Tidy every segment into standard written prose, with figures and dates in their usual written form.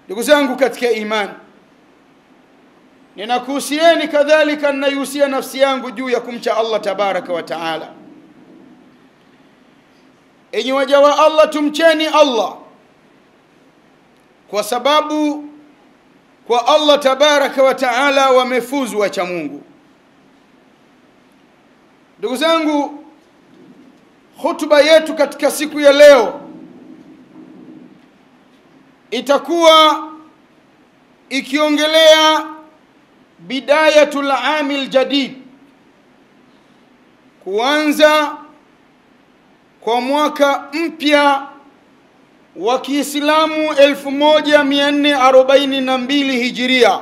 Ndugu zangu katika imani, ninakuhusieni kadhalika ninaihusia nafsi yangu juu ya kumcha Allah tabaraka wa taala. Enyi waja wa Allah, tumcheni Allah, kwa sababu kwa Allah tabaraka wa taala wamefuzu wacha Mungu. Ndugu zangu, hutuba yetu katika siku ya leo itakuwa ikiongelea bidayatul amil jadid, kuanza kwa mwaka mpya wa Kiislamu 1442 Hijiria,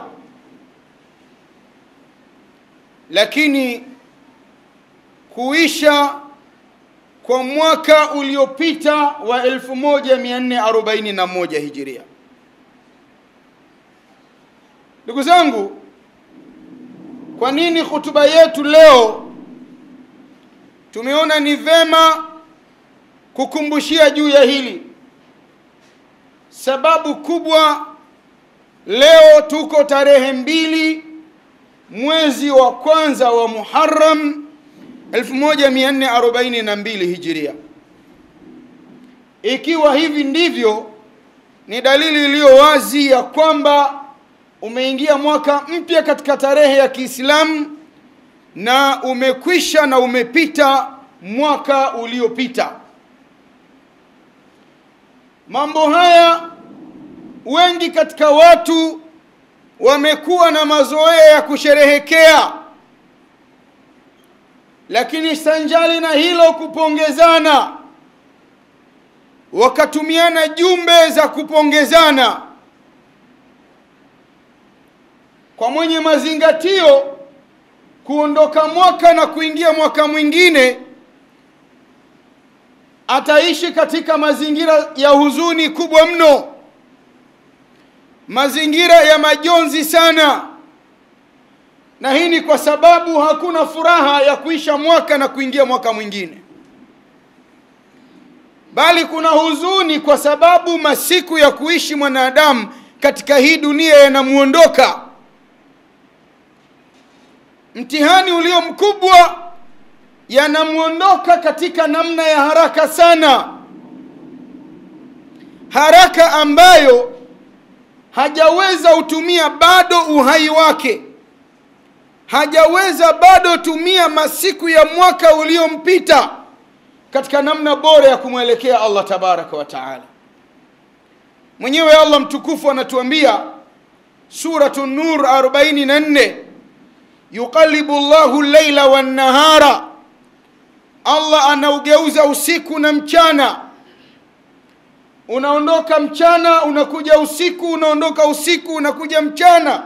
lakini kuisha kwa mwaka uliopita wa 1441 Hijiria. Ndugu zangu, kwa nini hutuba yetu leo tumeona ni vema kukumbushia juu ya hili? Sababu kubwa, leo tuko tarehe 2 mwezi wa kwanza wa Muharram 1442 Hijiria. Ikiwa hivi ndivyo, ni dalili iliyo wazi ya kwamba umeingia mwaka mpya katika tarehe ya Kiislamu, na umekwisha na umepita mwaka uliopita. Mambo haya wengi katika watu wamekuwa na mazoea ya kusherehekea, lakini sanjali na hilo kupongezana, wakatumiana jumbe za kupongezana. Kwa mwenye mazingatio, kuondoka mwaka na kuingia mwaka mwingine, ataishi katika mazingira ya huzuni kubwa mno, mazingira ya majonzi sana. Na hii ni kwa sababu hakuna furaha ya kuisha mwaka na kuingia mwaka mwingine, bali kuna huzuni kwa sababu masiku ya kuishi mwanadamu katika hii dunia yanamuondoka. Mtihani ulio mkubwa yanamuondoka katika namna ya haraka sana, haraka ambayo hajaweza utumia bado uhai wake, hajaweza bado tumia masiku ya mwaka uliompita katika namna bora ya kumwelekea Allah tabaraka wa taala. Mwenyewe Allah mtukufu anatuambia Suratun Nur 44, yuqallibu Allahu al-laila wan-nahara, Allah anaugeuza usiku na mchana. Unaondoka mchana unakuja usiku, unaondoka usiku unakuja mchana.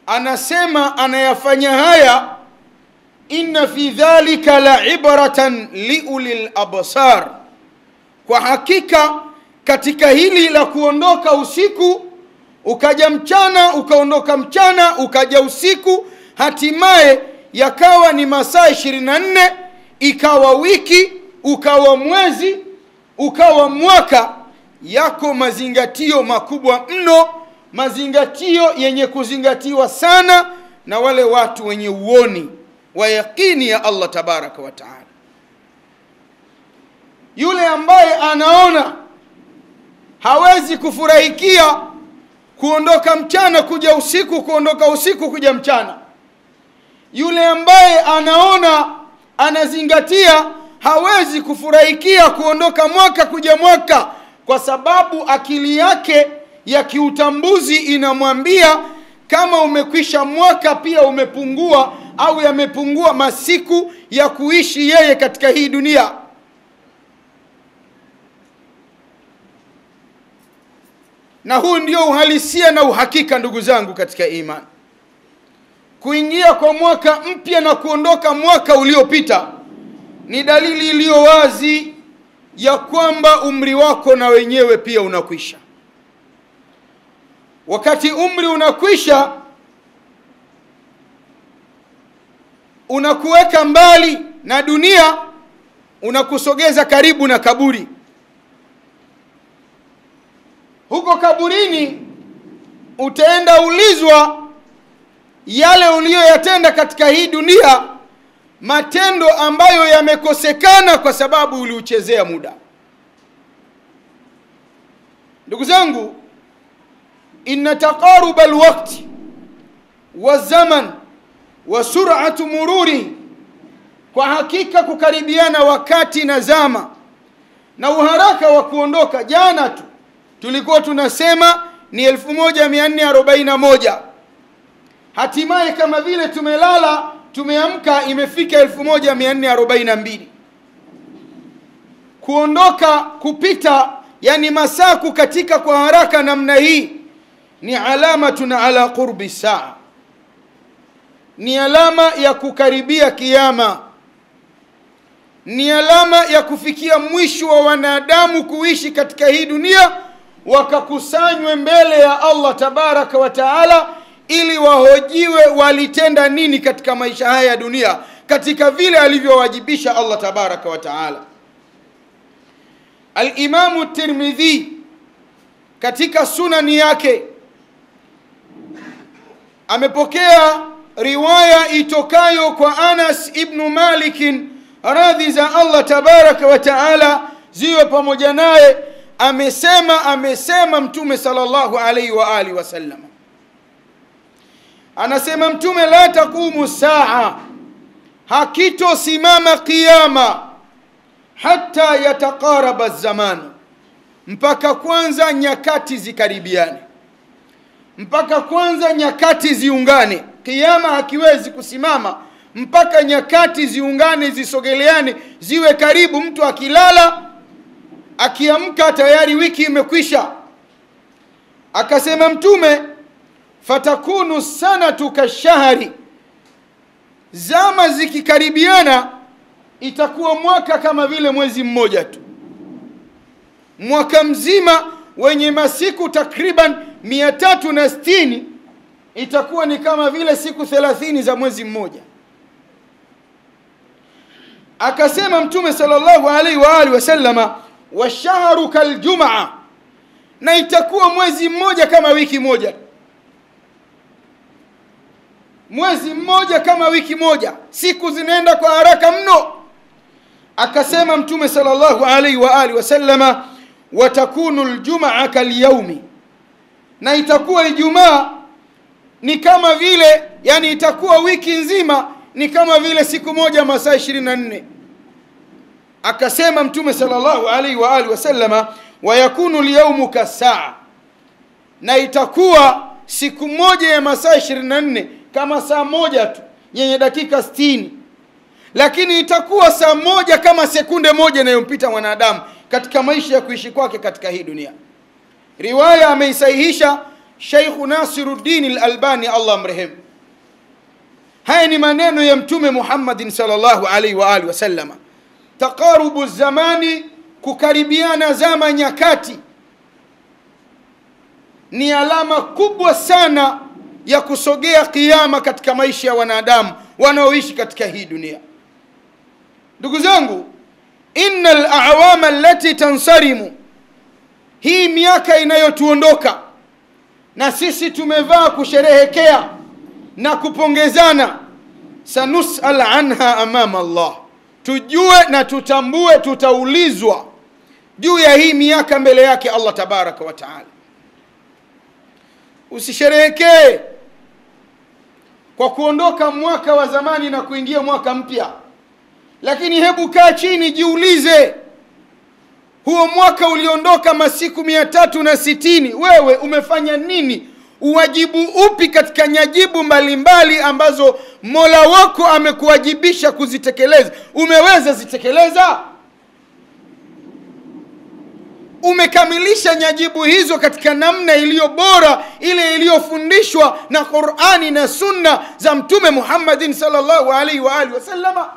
Anasema anayafanya haya, inna fi dhalika la ibratan liulil absar, kwa hakika katika hili la kuondoka usiku ukaja mchana, ukaondoka mchana ukaja usiku, hatimaye yakawa ni masaa 24, ikawa wiki, ukawa mwezi, ukawa mwaka, yako mazingatio makubwa mno, mazingatio yenye kuzingatiwa sana na wale watu wenye uoni wa yakini ya Allah tabaraka wa taala. Yule ambaye anaona hawezi kufurahikia kuondoka mchana kuja usiku, kuondoka usiku kuja mchana, yule ambaye anaona anazingatia hawezi kufurahikia kuondoka mwaka kuja mwaka, kwa sababu akili yake ya kiutambuzi inamwambia kama umekwisha mwaka pia umepungua, au yamepungua masiku ya kuishi yeye katika hii dunia. Na huu ndio uhalisia na uhakika, ndugu zangu katika imani. Kuingia kwa mwaka mpya na kuondoka mwaka uliopita ni dalili iliyo wazi ya kwamba umri wako na wenyewe pia unakwisha. Wakati umri unakwisha, unakuweka mbali na dunia, unakusogeza karibu na kaburi. huko kaburini utaenda ulizwa yale uliyoyatenda katika hii dunia, matendo ambayo yamekosekana kwa sababu uliuchezea muda. Ndugu zangu, inna taqaruba alwaqti wazaman wa sur'atu mururi, kwa hakika kukaribiana wakati na zama na uharaka wa kuondoka. Jana tu tulikuwa tunasema ni 1441, hatimaye kama vile tumelala tumeamka imefika 1442. Kuondoka, kupita, yani masaa kukatika kwa haraka namna hii, ni alamatun ala qurbi saa, ni alama ya kukaribia kiyama, ni alama ya kufikia mwisho wa wanadamu kuishi katika hii dunia, wakakusanywe mbele ya Allah tabaraka wa taala ili wahojiwe walitenda nini katika maisha haya ya dunia, katika vile alivyowajibisha Allah tabaraka wa taala. Al-Imamu Tirmidhi katika sunani yake amepokea riwaya itokayo kwa Anas ibn Malik, radhi za Allah tabaraka wa taala ziwe pamoja naye. Amesema Mtume sallallahu alayhi wa alihi wasallam, anasema Mtume, la taqumu saa, hakitosimama kiyama, hatta yataqaraba zamanu, mpaka kwanza nyakati zikaribiane, mpaka kwanza nyakati ziungane. Kiyama hakiwezi kusimama mpaka nyakati ziungane, zisogeleane, ziwe karibu. Mtu akilala akiamka tayari wiki imekwisha. Akasema Mtume, fatakunu sanatu kashahari, zama zikikaribiana itakuwa mwaka kama vile mwezi mmoja tu. Mwaka mzima wenye masiku takriban 360 itakuwa ni kama vile siku 30 za mwezi mmoja. Akasema Mtume sallallahu alaihi wa alihi wasallama, washahru kaljumaa, na itakuwa mwezi mmoja kama wiki moja. Mwezi mmoja kama wiki moja, siku zinaenda kwa haraka mno. Akasema Mtume sallallahu alaihi wa alihi wasallama, watakunu aljumaa kalyaumi, na itakuwa Ijumaa ni kama vile, yani itakuwa wiki nzima ni kama vile siku moja masaa 24. Akasema Mtume sallallahu alaihi wa alihi wasallama, wayakunu alyawmu kasaa, na itakuwa siku moja ya masaa 24 kama saa moja tu yenye dakika 60, lakini itakuwa saa moja kama sekunde moja inayompita mwanadamu katika maisha ya kuishi kwake katika hii dunia. Riwaya ameisahihisha Sheikh Nasiruddin al-Albani, Allah mrehemu. Haya ni maneno ya Mtume Muhammad sallallahu alaihi wa alihi wasallama. Taqarubu zamani, kukaribiana zama, nyakati, ni alama kubwa sana ya kusogea kiyama katika maisha ya wanadamu wanaoishi katika hii dunia. Ndugu zangu, innal a'wama allati tansarimu, hii miaka inayotuondoka na sisi tumevaa kusherehekea na kupongezana, sanus'al anha amama Allah, tujue na tutambue tutaulizwa juu ya hii miaka mbele yake Allah tabaraka wa taala. Usisherehekee kwa kuondoka mwaka wa zamani na kuingia mwaka mpya, lakini hebu kaa chini jiulize, huo mwaka uliondoka masiku 360, wewe umefanya nini? Uwajibu upi katika nyajibu mbalimbali ambazo Mola wako amekuwajibisha kuzitekeleza? Umeweza zitekeleza? Umekamilisha nyajibu hizo katika namna iliyo bora, ile iliyofundishwa na Qur'ani na Sunna za Mtume Muhammadin sallallahu alaihi wa alihi wasallama?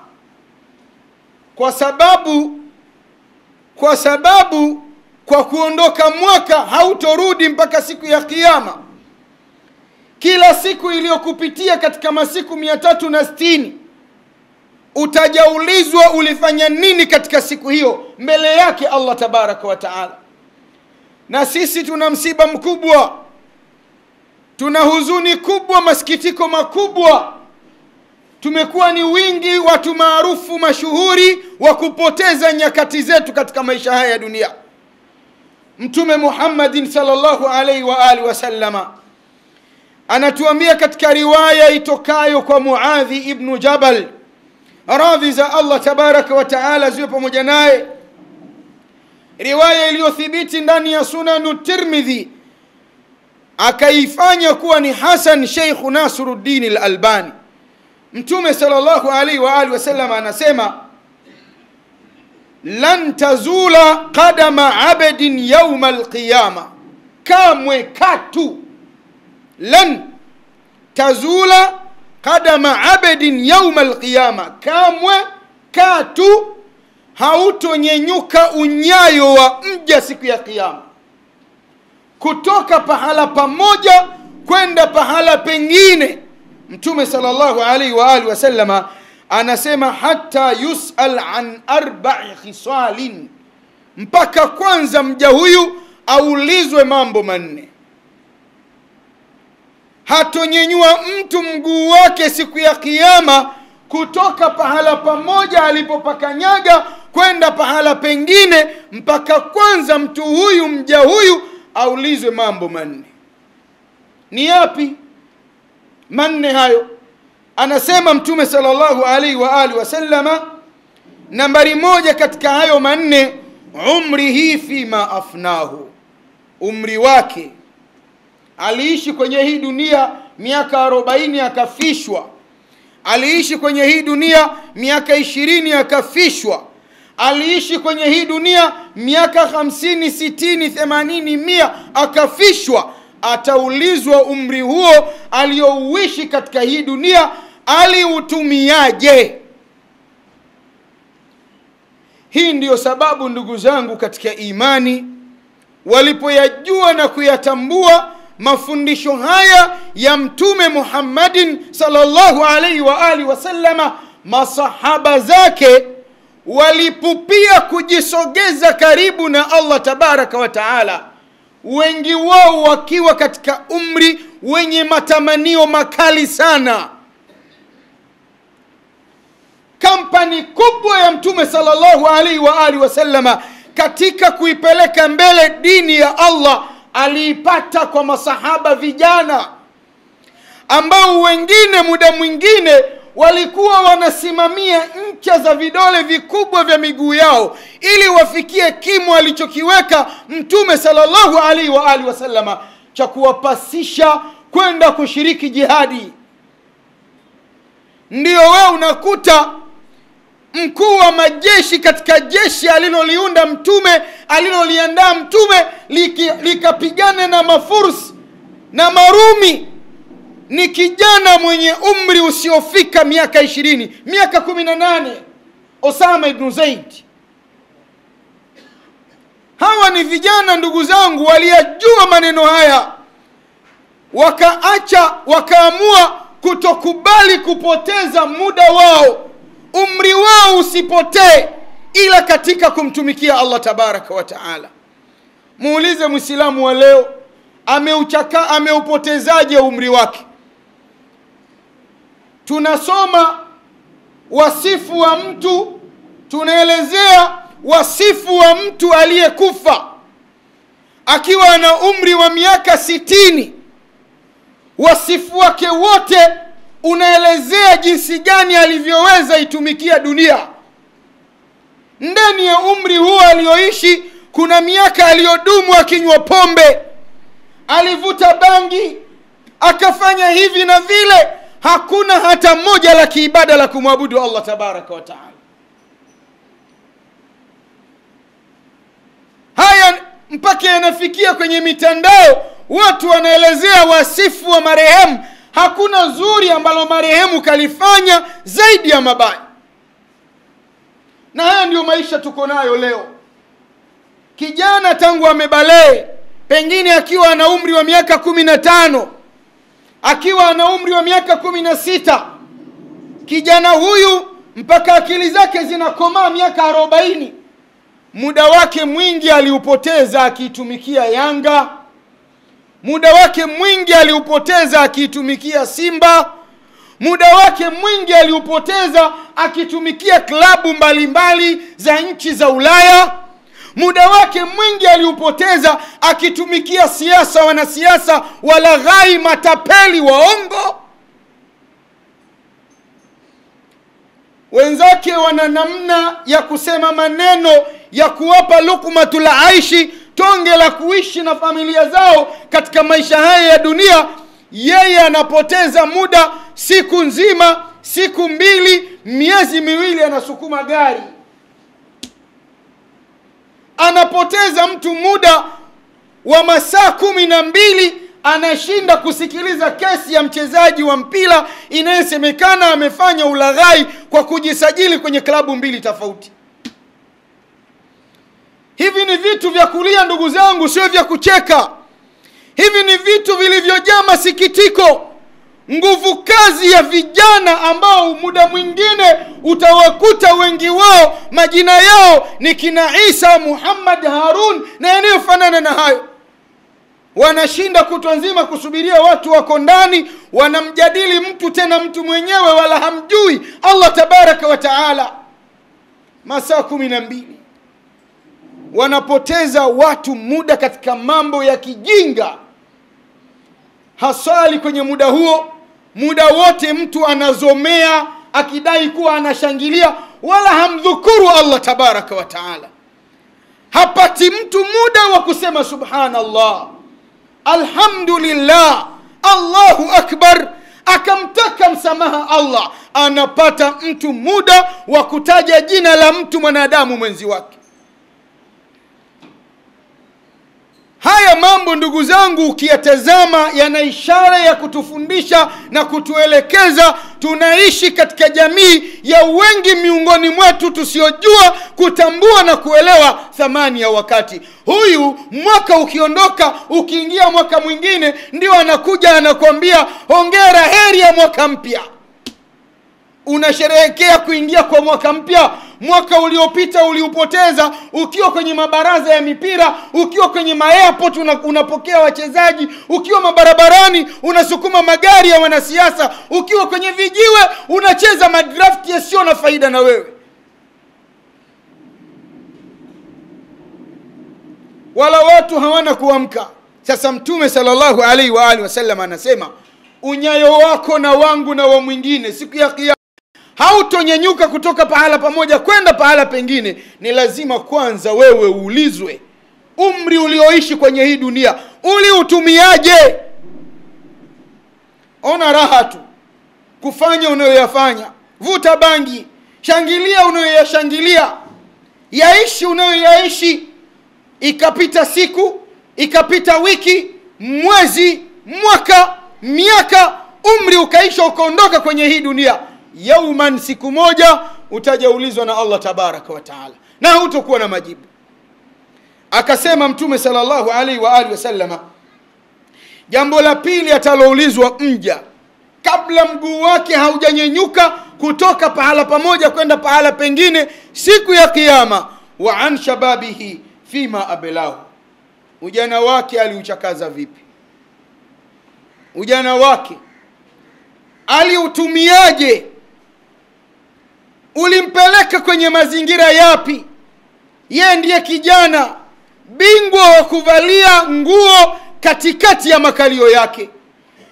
Kwa sababu kwa kuondoka mwaka hautorudi mpaka siku ya kiyama. Kila siku iliyokupitia katika masiku 360 utajaulizwa ulifanya nini katika siku hiyo mbele yake Allah tabaraka wa taala. na sisi tuna msiba mkubwa, tuna huzuni kubwa, masikitiko makubwa. Tumekuwa ni wingi watu maarufu mashuhuri wa kupoteza nyakati zetu katika maisha haya ya dunia. Mtume Muhammadin sallallahu alaihi wa alihi wasallama anatuambia katika riwaya itokayo kwa Muadhi ibn Jabal, radhi za Allah tabaraka wa taala ziwe pamoja naye, riwaya iliyothibiti ndani ya Sunan Tirmidhi, akaifanya kuwa ni hasan Sheikh Nasruddin al-Albani. Mtume sallallahu alaihi wa alihi wasallam anasema, lan tazula qadama abdin yawm al-qiyama, kamwe katu, lan tazula qadama abdin yawm al-qiyama, kamwe katu hautonyenyuka unyayo wa mja siku ya kiyama, kutoka pahala pamoja kwenda pahala pengine. Mtume sallallahu alaihi wa alihi wasallama anasema, hatta yus'al an arba'i khisalin, mpaka kwanza mja huyu aulizwe mambo manne. Hatonyenyua mtu mguu wake siku ya kiyama kutoka pahala pamoja alipopakanyaga kwenda pahala pengine, mpaka kwanza mtu huyu, mja huyu, aulizwe mambo manne. Ni yapi manne hayo? Anasema Mtume sallallahu alaihi wa alihi wasallama, nambari moja katika hayo manne, umrihi fima afnahu, umri wake. Aliishi kwenye hii dunia miaka 40 akafishwa, aliishi kwenye hii dunia miaka 20 akafishwa, aliishi kwenye hii dunia miaka 50, 60, 80, 100 akafishwa. Ataulizwa umri huo aliyouishi katika hii dunia aliutumiaje? Hii ndiyo sababu ndugu zangu katika imani, walipoyajua na kuyatambua mafundisho haya ya Mtume Muhammadin sallallahu alaihi wa alihi wasallama, masahaba zake walipupia kujisogeza karibu na Allah tabaraka wa taala, wengi wao wakiwa katika umri wenye matamanio makali sana. Kampani kubwa ya Mtume sallallahu alaihi wa alihi wasallama katika kuipeleka mbele dini ya Allah aliipata kwa masahaba vijana, ambao wengine muda mwingine walikuwa wanasimamia ncha za vidole vikubwa vya miguu yao ili wafikie kimo alichokiweka Mtume sallallahu alaihi wa alihi wasallama cha kuwapasisha kwenda kushiriki jihadi. Ndio wewe unakuta mkuu wa majeshi katika jeshi aliloliunda Mtume, aliloliandaa Mtume likapigana na Mafurs na Marumi, ni kijana mwenye umri usiofika miaka 20, miaka 18, Osama ibn Zaid. Hawa ni vijana ndugu zangu waliyajua maneno haya, wakaamua kutokubali kupoteza muda wao, umri wao usipotee ila katika kumtumikia Allah tabaraka wa taala. Muulize Muislamu wa leo, ameupotezaje umri wake? Tunasoma wasifu wa mtu, tunaelezea wasifu wa mtu aliyekufa akiwa na umri wa miaka 60. Wasifu wake wote unaelezea jinsi gani alivyoweza itumikia dunia. Ndani ya umri huo alioishi kuna miaka aliyodumu akinywa pombe, alivuta bangi, akafanya hivi na vile. Hakuna hata moja la kiibada la kumwabudu Allah tabaraka wa taala. Haya mpaka yanafikia kwenye mitandao, watu wanaelezea wasifu wa marehemu. Hakuna zuri ambalo marehemu kalifanya zaidi ya mabaya. Na haya ndio maisha tuko nayo leo. Kijana tangu amebalee, pengine akiwa na umri wa miaka 15, akiwa na umri wa miaka 16, kijana huyu mpaka akili zake zinakomaa miaka 40, muda wake mwingi aliupoteza akiitumikia Yanga, muda wake mwingi aliupoteza akiitumikia Simba, muda wake mwingi aliupoteza akitumikia klabu mbalimbali za nchi za Ulaya, muda wake mwingi aliupoteza akitumikia siasa, wanasiasa walaghai, matapeli, waongo. Wenzake wana namna ya kusema maneno ya kuwapa lukmatul aishi, tonge la kuishi na familia zao katika maisha haya ya dunia. Yeye anapoteza muda siku nzima, siku mbili, miezi miwili anasukuma gari. Anapoteza mtu muda wa masaa 12 anashinda kusikiliza kesi ya mchezaji wa mpira inayesemekana amefanya ulaghai kwa kujisajili kwenye klabu 2 tofauti. Hivi ni vitu vya kulia ndugu zangu, sio vya kucheka. Hivi ni vitu vilivyojaa masikitiko. Nguvu kazi ya vijana ambao muda mwingine utawakuta wengi wao majina yao ni kina Isa, Muhammad, Harun na yanayofanana na hayo, wanashinda kutwa nzima kusubiria watu wako ndani, wanamjadili mtu, tena mtu mwenyewe wala hamjui Allah tabaraka wa taala. Masaa 12 wanapoteza watu muda katika mambo ya kijinga. Hasali kwenye muda huo, muda wote mtu anazomea akidai kuwa anashangilia, wala hamdhukuru Allah tabaraka wa taala. Hapati mtu muda wa kusema subhanallah, alhamdulillah, Allahu akbar, akamtaka msamaha Allah. Anapata mtu muda wa kutaja jina la mtu mwanadamu mwenzi wake. Haya mambo ndugu zangu ukiyatazama yana ishara ya kutufundisha na kutuelekeza tunaishi katika jamii ya wengi miongoni mwetu tusiojua kutambua na kuelewa thamani ya wakati. Huyu mwaka ukiondoka, ukiingia mwaka mwingine, ndio anakuja anakuambia hongera, heri ya mwaka mpya. Unasherehekea kuingia kwa mwaka mpya. Mwaka uliopita uliupoteza ukiwa kwenye mabaraza ya mipira, ukiwa kwenye airport unapokea wachezaji, ukiwa mabarabarani unasukuma magari ya wanasiasa, ukiwa kwenye vijiwe unacheza madraft yasio na faida na wewe. Wala watu hawana kuamka. Sasa Mtume sallallahu alaihi wa alihi wasallam anasema, unyayo wako na wangu na wa mwingine siku ya Kiyama hautonyenyuka kutoka pahala pamoja kwenda pahala pengine. Ni lazima kwanza wewe uulizwe, umri ulioishi kwenye hii dunia uliutumiaje? Ona raha tu kufanya unayoyafanya, vuta bangi, shangilia unayoyashangilia, yaishi unayoyaishi. Ikapita siku, ikapita wiki, mwezi, mwaka, miaka, umri ukaisha, ukaondoka kwenye hii dunia. Yauman, siku moja utajaulizwa na Allah tabaraka wa taala na hutakuwa na majibu. Akasema Mtume sallallahu alaihi wa alihi wasallam, jambo la pili ataloulizwa mja kabla mguu wake haujanyenyuka kutoka pahala pamoja kwenda pahala pengine siku ya Kiyama, wa an shababihi fima ablahu, ujana wake aliuchakaza vipi? Ujana wake aliutumiaje? Ulimpeleka kwenye mazingira yapi? Yeye ndiye kijana bingwa wa kuvalia nguo katikati ya makalio yake.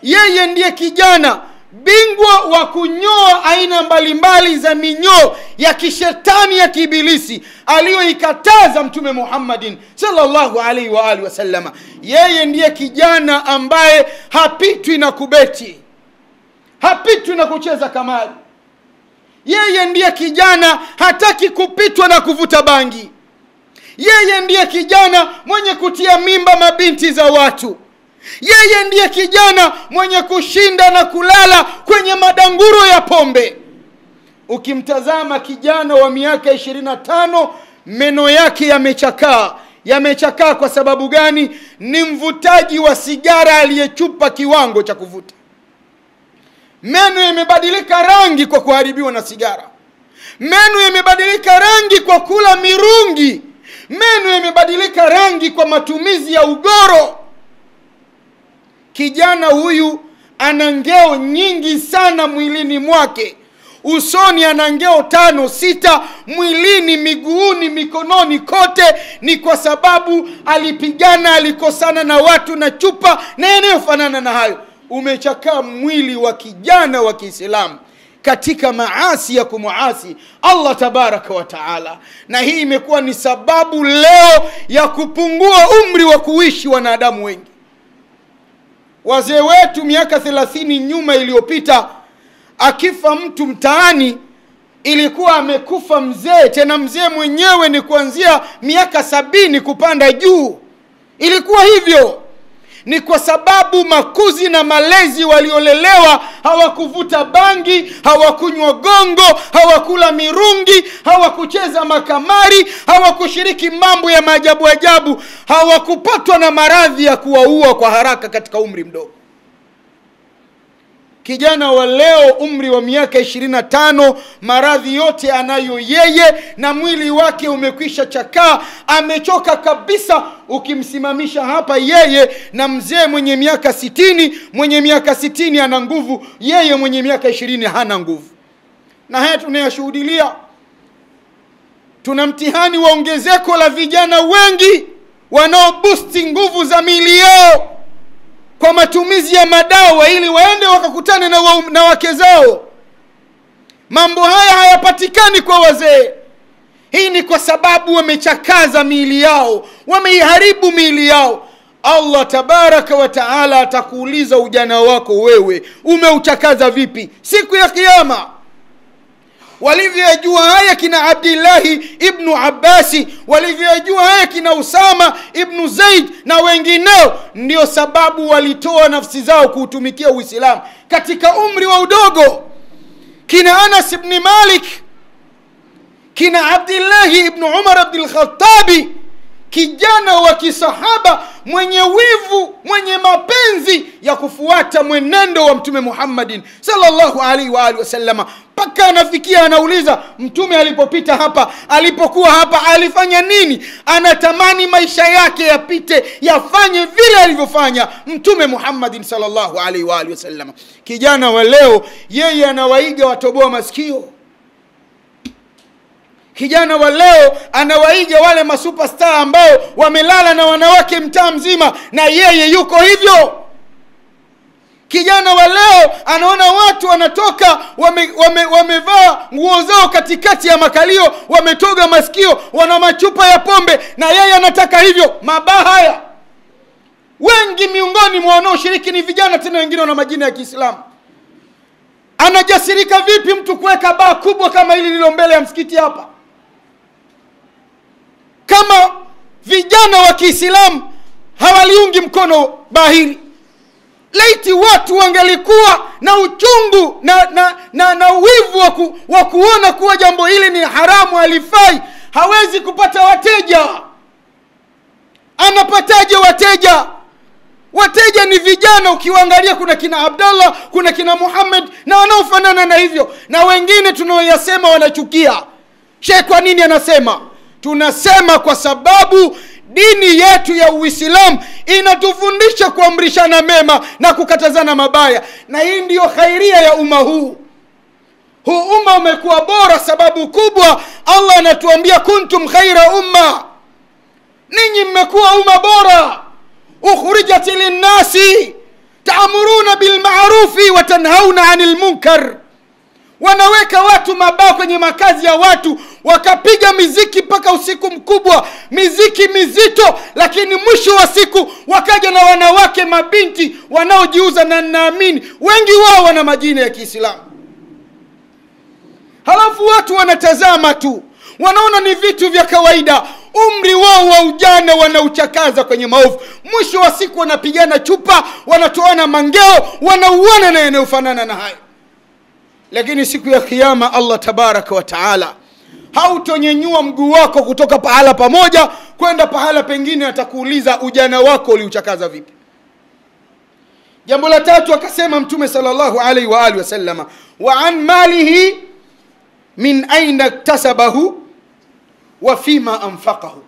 Yeye ndiye kijana bingwa wa kunyoa aina mbalimbali za minyoo ya kishetani ya kibilisi aliyoikataza Mtume Muhammadin sallallahu alaihi wa alihi wasallam. Yeye ndiye kijana ambaye hapitwi na kubeti, hapitwi na kucheza kamari. Yeye ndiye kijana hataki kupitwa na kuvuta bangi. Yeye ndiye kijana mwenye kutia mimba mabinti za watu. Yeye ndiye kijana mwenye kushinda na kulala kwenye madanguro ya pombe. Ukimtazama kijana wa miaka 25, meno yake yamechakaa. Yamechakaa kwa sababu gani? Ni mvutaji wa sigara aliyechupa kiwango cha kuvuta. Meno yamebadilika rangi kwa kuharibiwa na sigara. Meno yamebadilika rangi kwa kula mirungi. meno yamebadilika rangi kwa matumizi ya ugoro. Kijana huyu ana ngeo nyingi sana mwilini mwake. Usoni ana ngeo 5, 6, mwilini, miguuni, mikononi kote. Ni kwa sababu alipigana, alikosana na watu na chupa na yanayofanana na hayo. Umechakaa mwili wa kijana wa Kiislamu katika maasi ya kumuasi Allah tabaraka wa taala. Na hii imekuwa ni sababu leo ya kupungua umri wa kuishi wanadamu wengi. Wazee wetu miaka 30 nyuma iliyopita, akifa mtu mtaani ilikuwa amekufa mzee, tena mzee mwenyewe ni kuanzia miaka 70 kupanda juu. Ilikuwa hivyo. Ni kwa sababu makuzi na malezi waliolelewa hawakuvuta bangi, hawakunywa gongo, hawakula mirungi, hawakucheza makamari, hawakushiriki mambo ya maajabu ajabu, hawakupatwa na maradhi ya kuwaua kwa haraka katika umri mdogo. Kijana wa leo umri wa miaka 25, maradhi yote anayo yeye na mwili wake umekwisha chakaa, amechoka kabisa. Ukimsimamisha hapa yeye na mzee mwenye miaka 60, mwenye miaka 60 ana nguvu, yeye mwenye miaka 20 hana nguvu. Na haya tunayashuhudia. Tuna mtihani wa ongezeko la vijana wengi wanaoboosti nguvu za miili yao kwa matumizi ya madawa ili waende wakakutane na wake zao. Mambo haya hayapatikani kwa wazee. Hii ni kwa sababu wamechakaza miili yao, wameiharibu miili yao. Allah tabaraka wa taala atakuuliza ujana wako wewe umeuchakaza vipi siku ya kiyama. Walivyojua haya kina Abdillahi ibn Abbasi, walivyojua haya kina Usama ibn Zaid na wengineo, ndio sababu walitoa nafsi zao kuutumikia Uislamu katika umri wa udogo. Kina Anas ibn Malik, kina Abdillahi ibn Umar ibn al-Khattabi, kijana wa kisahaba mwenye wivu, mwenye mapenzi ya kufuata mwenendo wa Mtume Muhammadin sallallahu alaihi wa alihi wasallam, mpaka anafikia anauliza Mtume alipopita hapa, alipokuwa hapa alifanya nini? Anatamani maisha yake yapite, yafanye vile alivyofanya Mtume Muhammadin sallallahu alaihi wa alihi wasallam. Kijana wa leo yeye anawaiga watoboa masikio. Kijana wa leo anawaiga wale masuperstar ambao wamelala na wanawake mtaa mzima, na yeye yuko hivyo. Kijana wa leo anaona watu wanatoka wamevaa nguo zao katikati ya makalio, wametoga masikio, wana machupa ya pombe, na yeye anataka hivyo. Mabaya wengi miongoni mwa wanaoshiriki ni vijana, tena wengine wana majina ya Kiislamu. Anajasirika vipi mtu kuweka baa kubwa kama hili lilo mbele ya msikiti hapa? Kama vijana wa Kiislamu hawaliungi mkono baa hili, laiti watu wangelikuwa na uchungu na uwivu wa kuona kuwa jambo hili ni haramu, halifai. Hawezi kupata wateja. Anapataje wateja? Wateja ni vijana. Ukiwaangalia kuna kina Abdallah, kuna kina Muhammad na wanaofanana na hivyo, na wengine tunaoyasema wanachukia. Sheikh kwa nini anasema? Tunasema kwa sababu dini yetu ya Uislamu inatufundisha kuamrishana mema na kukatazana mabaya, na hii ndiyo khairia ya umma huu. Huu umma umekuwa bora sababu kubwa Allah anatuambia kuntum khaira umma, ninyi mmekuwa umma bora. Ukhrijat linnasi ta'muruna bil ma'rufi wa tanhauna 'anil munkar. Wanaweka watu mabao kwenye makazi ya watu, wakapiga miziki mpaka usiku mkubwa, miziki mizito, lakini mwisho wa siku wakaja na wanawake mabinti wanaojiuza, na naamini wengi wao wana majina ya Kiislamu. Halafu watu wanatazama tu, wanaona ni vitu vya kawaida. Umri wao wa ujana wanauchakaza kwenye maovu. Mwisho wa siku wanapigana chupa, wanatoana mangeo, wanauana na yanayofanana na hayo. Lakini siku ya kiyama Allah tabaraka wa taala hautonyenyua mguu wako kutoka pahala pamoja kwenda pahala pengine, atakuuliza ujana wako uliuchakaza vipi. Jambo la tatu akasema Mtume sallallahu alaihi wa alihi wasallam, wa an malihi min aina iktasabahu wa fima anfaqahu.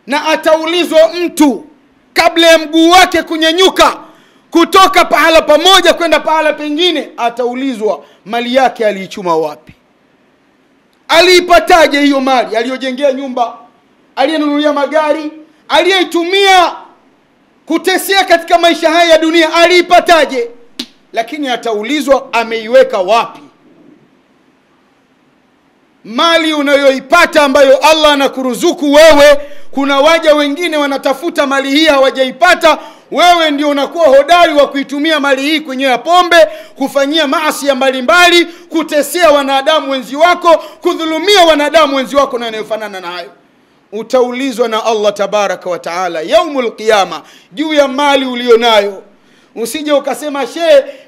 na ataulizwa mtu kabla ya mguu wake kunyanyuka kutoka pahala pamoja kwenda pahala pengine, ataulizwa mali yake aliichuma wapi, aliipataje hiyo mali, aliyojengea nyumba, aliyenunulia magari, aliyeitumia kutesea katika maisha haya ya dunia, aliipataje. Lakini ataulizwa ameiweka wapi. Mali unayoipata ambayo Allah anakuruzuku wewe, kuna waja wengine wanatafuta mali hii hawajaipata, wewe ndio unakuwa hodari wa kuitumia mali hii kwenye pombe, kufanyia maasi mbalimbali, kutesea wanadamu wenzi wako, kudhulumia wanadamu wenzi wako na yanayofanana na hayo. Utaulizwa na Allah tabaraka wa taala yaumul qiyama juu ya mali ulionayo. Usije ukasema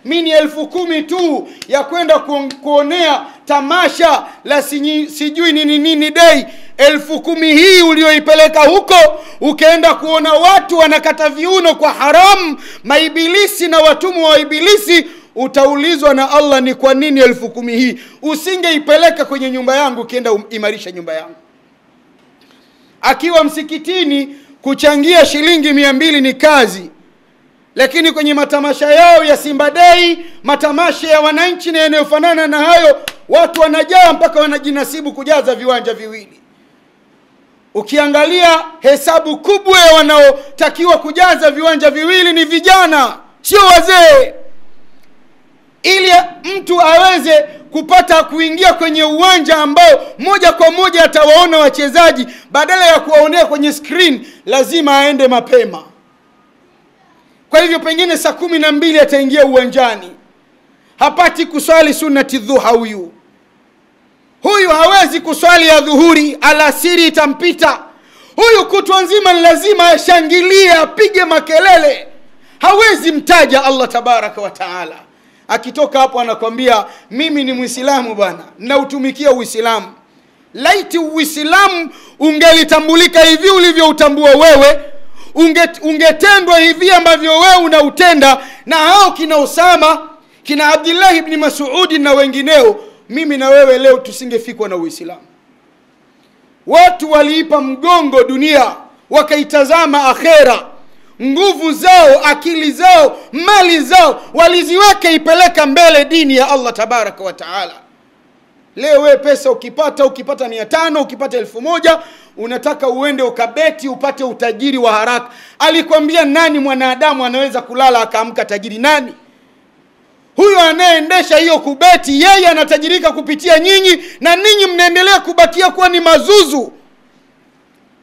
mimi ni 10,000 tu ya kwenda kuonea tamasha la sijui nini day. 10,000 hii ulioipeleka huko ukaenda kuona watu wanakata viuno kwa haramu, maibilisi na watumwa wa ibilisi, utaulizwa na Allah ni kwa nini 10,000 hii usingeipeleka kwenye nyumba yangu kienda imarisha nyumba yangu. Akiwa msikitini kuchangia shilingi 200 ni kazi, lakini kwenye matamasha yao ya Simba Day, matamasha ya wananchi na yanayofanana na hayo, watu wanajaa mpaka wanajinasibu kujaza viwanja viwili. Ukiangalia hesabu kubwa ya wanaotakiwa kujaza viwanja viwili ni vijana, sio wazee. Ili mtu aweze kupata kuingia kwenye uwanja ambao moja kwa moja atawaona wachezaji badala ya kuwaonea kwenye screen, lazima aende mapema. Kwa hivyo pengine saa 12 ataingia uwanjani, hapati kuswali sunnati dhuha. Huyu hawezi kuswali ya dhuhuri, alasiri itampita. Huyu kutwa nzima lazima ashangilie, apige makelele, hawezi mtaja Allah tabaraka wa taala. Akitoka hapo anakwambia mimi ni Muislamu bwana, nautumikia Uislamu. Laiti Uislamu ungelitambulika hivi ulivyoutambua wewe, ungetendwa hivi ambavyo wewe unautenda, na hao kina Usama, kina Abdullah ibn Mas'ud na wengineo, mimi na wewe leo tusingefikwa na Uislamu. Watu waliipa mgongo dunia, wakaitazama akhera. Nguvu zao, akili zao, mali zao waliziweka ipeleka mbele dini ya Allah tabaraka wa taala. Leo wewe pesa ukipata 500, ukipata 1000, unataka uende ukabeti upate utajiri wa haraka. Alikwambia nani mwanadamu anaweza kulala akaamka tajiri? Nani? Huyo anayeendesha hiyo kubeti, yeye anatajirika kupitia nyinyi, na ninyi mnaendelea kubakia kuwa ni mazuzu.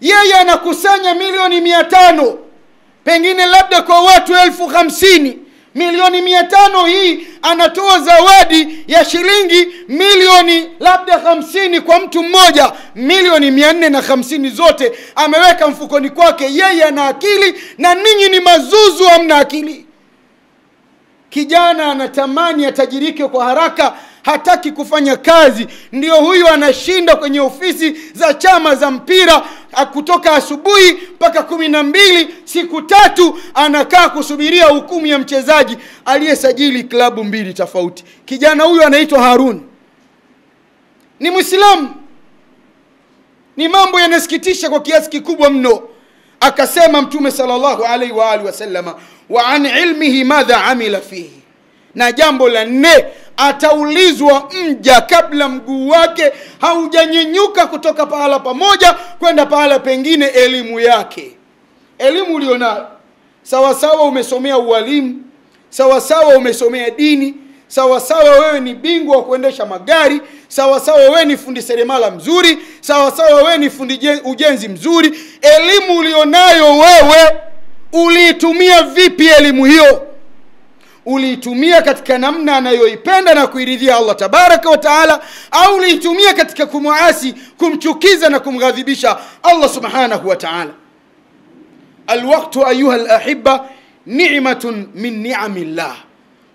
Yeye anakusanya milioni 500, pengine labda kwa watu 50,000. Milioni 500 hii anatoa zawadi ya shilingi milioni labda 50 kwa mtu mmoja. Milioni 450 zote ameweka mfukoni kwake. Yeye ana akili na ninyi ni mazuzu, hamna akili. Kijana anatamani atajirike kwa haraka, hataki kufanya kazi. Ndio huyu anashinda kwenye ofisi za chama za mpira, kutoka asubuhi mpaka 12, siku 3 anakaa kusubiria hukumu ya mchezaji aliyesajili klabu 2 tofauti. Kijana huyu anaitwa Harun, ni Muislamu. Ni mambo yanasikitisha kwa kiasi kikubwa mno. Akasema Mtume sallallahu alaihi wa alihi wasallama, wa an ilmihi madha amila fihi. Na jambo la 4, ataulizwa mja kabla mguu wake haujanyenyuka kutoka pahala pamoja kwenda pahala pengine, elimu yake. Elimu ulionayo, sawa sawa umesomea ualimu, sawa sawa umesomea dini, sawa sawa wewe ni bingwa wa kuendesha magari, sawa sawa wewe ni fundi seremala mzuri, sawa sawa wewe ni fundi ujenzi mzuri. Elimu ulionayo wewe, uliitumia vipi elimu hiyo? Uliitumia katika namna anayoipenda na kuiridhia Allah tabaraka wa taala, au uliitumia katika kumuasi, kumchukiza na kumghadhibisha Allah subhanahu wa taala? Alwaqtu ayuha alahibba ni'matun min ni'amillah.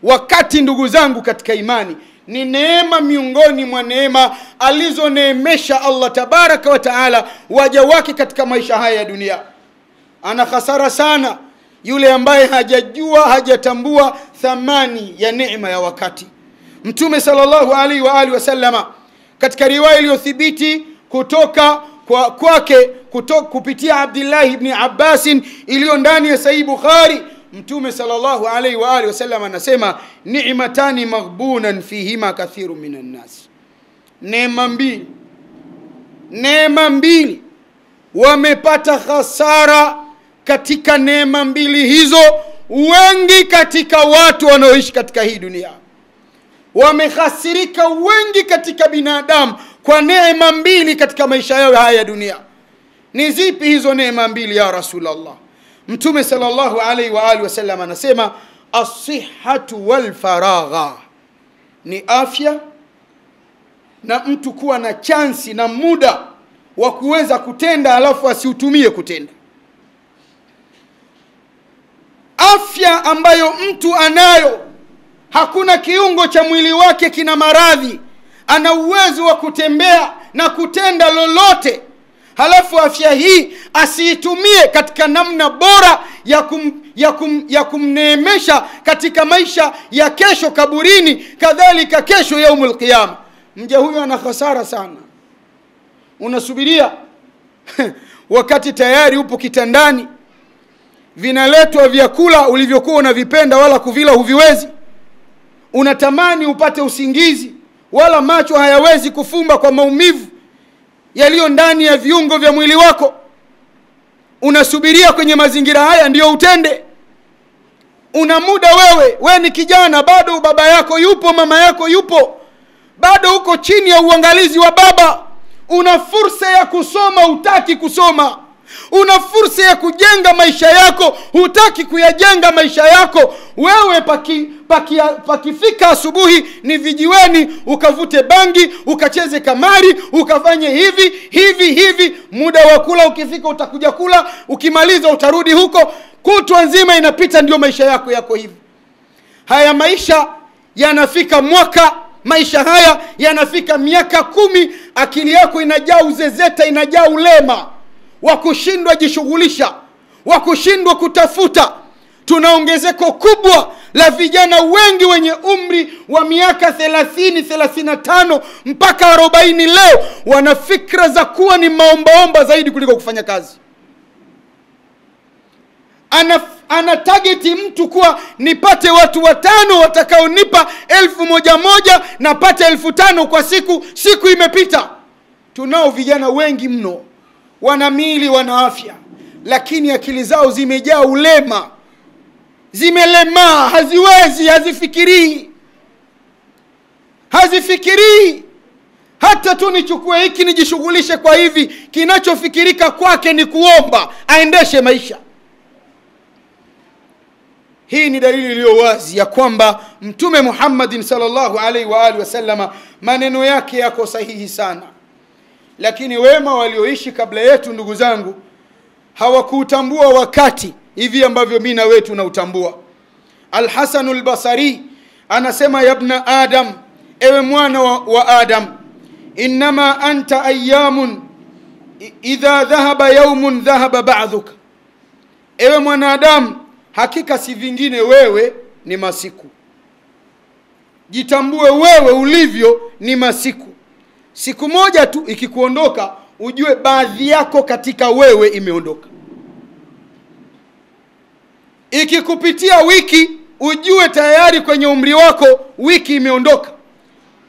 Wakati, ndugu zangu katika imani, ni neema miongoni mwa neema alizoneemesha Allah tabaraka wa taala waja wake katika maisha haya ya dunia. Ana khasara sana yule ambaye hajajua, hajatambua thamani ya neema ya wakati. Mtume sallallahu alaihi wa alihi wasallama katika riwaya iliyothibiti kutoka kwake kupitia Abdullah ibn Abbas iliyo ndani ya Sahih Bukhari, Mtume sallallahu alaihi wa alihi wasallam anasema ni'matani maghbunan fihima kathirun minan nas. Neema mbili wamepata hasara katika neema mbili hizo wengi katika watu wanaoishi katika hii dunia. Wamehasirika wengi katika binadamu kwa neema mbili katika maisha yao haya ya dunia. Ni zipi hizo neema mbili ya Rasulullah? Mtume sallallahu alaihi wa alihi wasallam anasema as-sihhatu wal faragha, ni afya na mtu kuwa na chansi na muda wa kuweza kutenda alafu asiutumie kutenda. Afya ambayo mtu anayo, hakuna kiungo cha mwili wake kina maradhi, ana uwezo wa kutembea na kutenda lolote, halafu afya hii asiitumie katika namna bora ya kumneemesha katika maisha ya kesho kaburini, kadhalika kesho yaumul qiyama. Mja huyo ana hasara sana. Unasubiria wakati tayari upo kitandani, vinaletwa vyakula ulivyokuwa unavipenda wala kuvila huviwezi. Unatamani upate usingizi, wala macho hayawezi kufumba kwa maumivu yaliyo ndani ya viungo vya mwili wako. Unasubiria kwenye mazingira haya ndio utende. Una muda wewe ni kijana, bado baba yako yupo, mama yako yupo, bado uko chini ya uangalizi wa baba. Una fursa ya kusoma, hutaki kusoma. Una fursa ya kujenga maisha yako, hutaki kuyajenga maisha yako. Wewe pakifika asubuhi ni vijiweni, ukavute bangi, ukacheze kamari, ukafanye hivi. Muda wa kula ukifika utakuja kula, ukimaliza utarudi huko. Kutwa nzima inapita, ndio maisha yako hivi. Haya maisha yanafika mwaka, maisha haya yanafika miaka 10, akili yako inajaa uzezeta, inajaa ulema wa kushindwa jishughulisha, wa kushindwa kutafuta. Tuna ongezeko kubwa la vijana wengi wenye umri wa miaka 30, 35 mpaka 40 leo wana fikra za kuwa ni maombaomba zaidi kuliko kufanya kazi. Ana targeti mtu kuwa nipate watu 5 watakaonipa 1,000 na pate 5,000 kwa siku imepita. Tunao vijana wengi mno, wana miili, wana afya, lakini akili zao zimejaa ulema, zimelemaa, haziwezi, hazifikirii. Hata tu nichukue hiki nijishughulishe kwa hivi, kinachofikirika kwake ni kuomba aendeshe maisha. Hii ni dalili iliyo wazi ya kwamba Mtume Muhammad sallallahu alaihi wa alihi wasallama maneno yake yako sahihi sana. Lakini wema walioishi kabla yetu, ndugu zangu, hawakutambua wakati hivi ambavyo mimi na wewe tunautambua. Al-Hasan al-Basri anasema, ya ibn Adam, ewe mwana wa Adam, inma anta ayyamun idha dhahaba yawmun dhahaba ba'dhuka. Ewe mwanadamu, hakika si vingine, wewe ni masiku. Jitambue wewe ulivyo ni masiku. Siku moja tu ikikuondoka, ujue baadhi yako katika wewe imeondoka. Ikikupitia wiki, ujue tayari kwenye umri wako wiki imeondoka.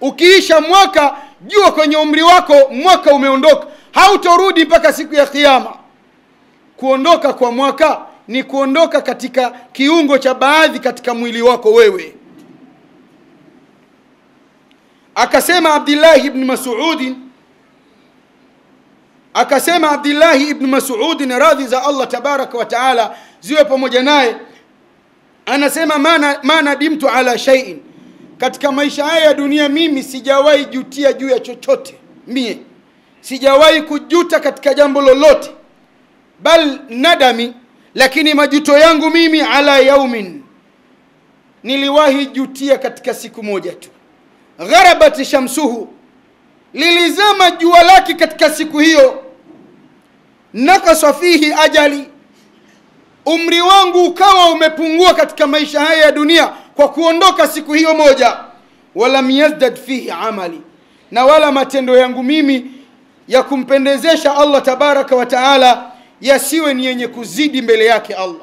Ukiisha mwaka, jua kwenye umri wako mwaka umeondoka. Hautorudi mpaka siku ya kiyama. Kuondoka kwa mwaka ni kuondoka katika kiungo cha baadhi katika mwili wako wewe. Akasema Abdullah ibn Mas'ud, radhi za Allah tabaraka wa taala ziwe pamoja naye, anasema ma nadimtu ala shay'in, katika maisha haya ya dunia mimi sijawahi jutia juu ya chochote. Mie sijawahi kujuta katika jambo lolote, bal nadami, lakini majuto yangu mimi ala yaumin, niliwahi jutia katika siku moja tu. Gharabat shamsuhu, lilizama jua lake katika siku hiyo. Nakasa fihi ajali, umri wangu ukawa umepungua katika maisha haya ya dunia kwa kuondoka siku hiyo moja. Wala yazdad fihi amali, na wala matendo yangu mimi ya kumpendezesha Allah tabaraka wa taala yasiwe ni yenye kuzidi mbele yake Allah.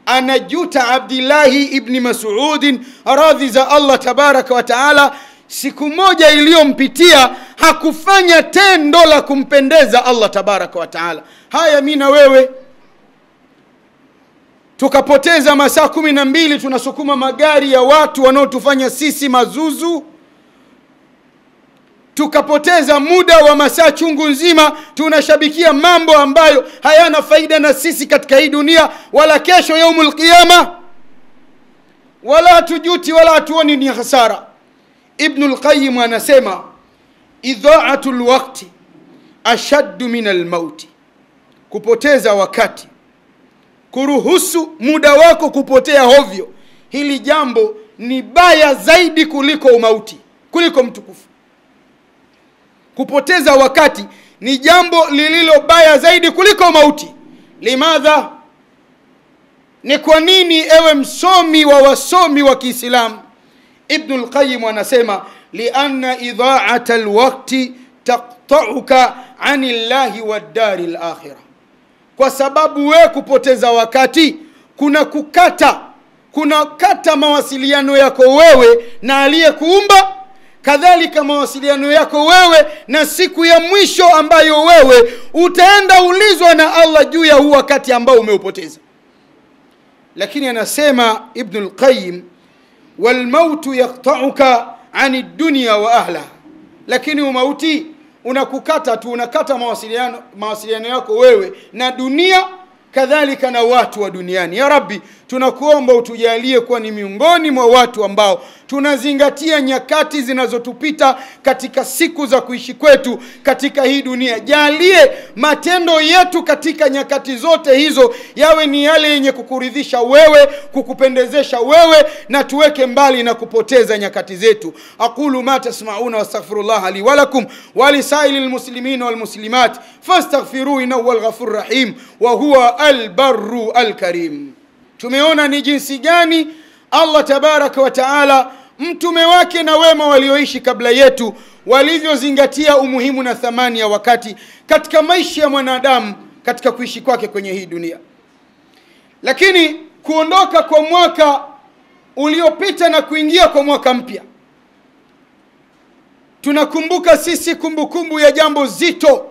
Anajuta Abdillahi ibn Mas'ud, radhi za Allah tabaraka wa taala, siku moja iliyompitia hakufanya tendo la kumpendeza Allah tabaraka wa taala. Haya mimi na wewe tukapoteza masaa 12 tunasukuma magari ya watu wanaotufanya sisi mazuzu, tukapoteza muda wa masaa chungu nzima tunashabikia mambo ambayo hayana faida na sisi katika hii dunia wala kesho yaumul qiyama, wala hatujuti wala hatuoni ni hasara. Ibn al-Qayyim anasema idha'atul waqti ashaddu min al-maut, kupoteza wakati, kuruhusu muda wako kupotea hovyo, hili jambo ni baya zaidi kuliko umauti, kuliko mtu kufa. Kupoteza wakati ni jambo lililo baya zaidi kuliko mauti. Limadha? Ni kwa nini ewe msomi wa wasomi wa Kiislamu? Ibn al-Qayyim anasema lianna idha'ata al-waqti taqta'uka 'anillahi wad-dari al-akhirah. Kwa sababu wewe kupoteza wakati kuna kata mawasiliano yako wewe na aliyekuumba, kadhalika mawasiliano yako wewe na siku ya mwisho ambayo wewe utaenda ulizwa na Allah juu ya huu wakati ambao umeupoteza. Lakini anasema Ibn al-Qayyim wal mautu yaqta'uka 'ani dunya wa ahliha, lakini umauti unakukata tu, unakata mawasiliano yako wewe na dunia kadhalika na watu wa duniani. Ya Rabbi, tunakuomba utujalie kuwa ni miongoni mwa watu ambao tunazingatia nyakati zinazotupita katika siku za kuishi kwetu katika hii dunia. Jalie matendo yetu katika nyakati zote hizo yawe ni yale yenye kukuridhisha wewe, kukupendezesha wewe, na tuweke mbali na kupoteza nyakati zetu. Aqulu ma tasma'una wastaghfirullah li wa lakum wa lisailil muslimina wal muslimat fastaghfiruhu innahu huwal ghafurur rahim wa huwa al-barru al-karim. Tumeona ni jinsi gani Allah tabaraka wa taala, mtume wake na wema walioishi kabla yetu walivyozingatia umuhimu na thamani ya wakati katika maisha ya mwanadamu katika kuishi kwake kwenye hii dunia. Lakini kuondoka kwa mwaka uliopita na kuingia kwa mwaka mpya, tunakumbuka sisi kumbukumbu ya jambo zito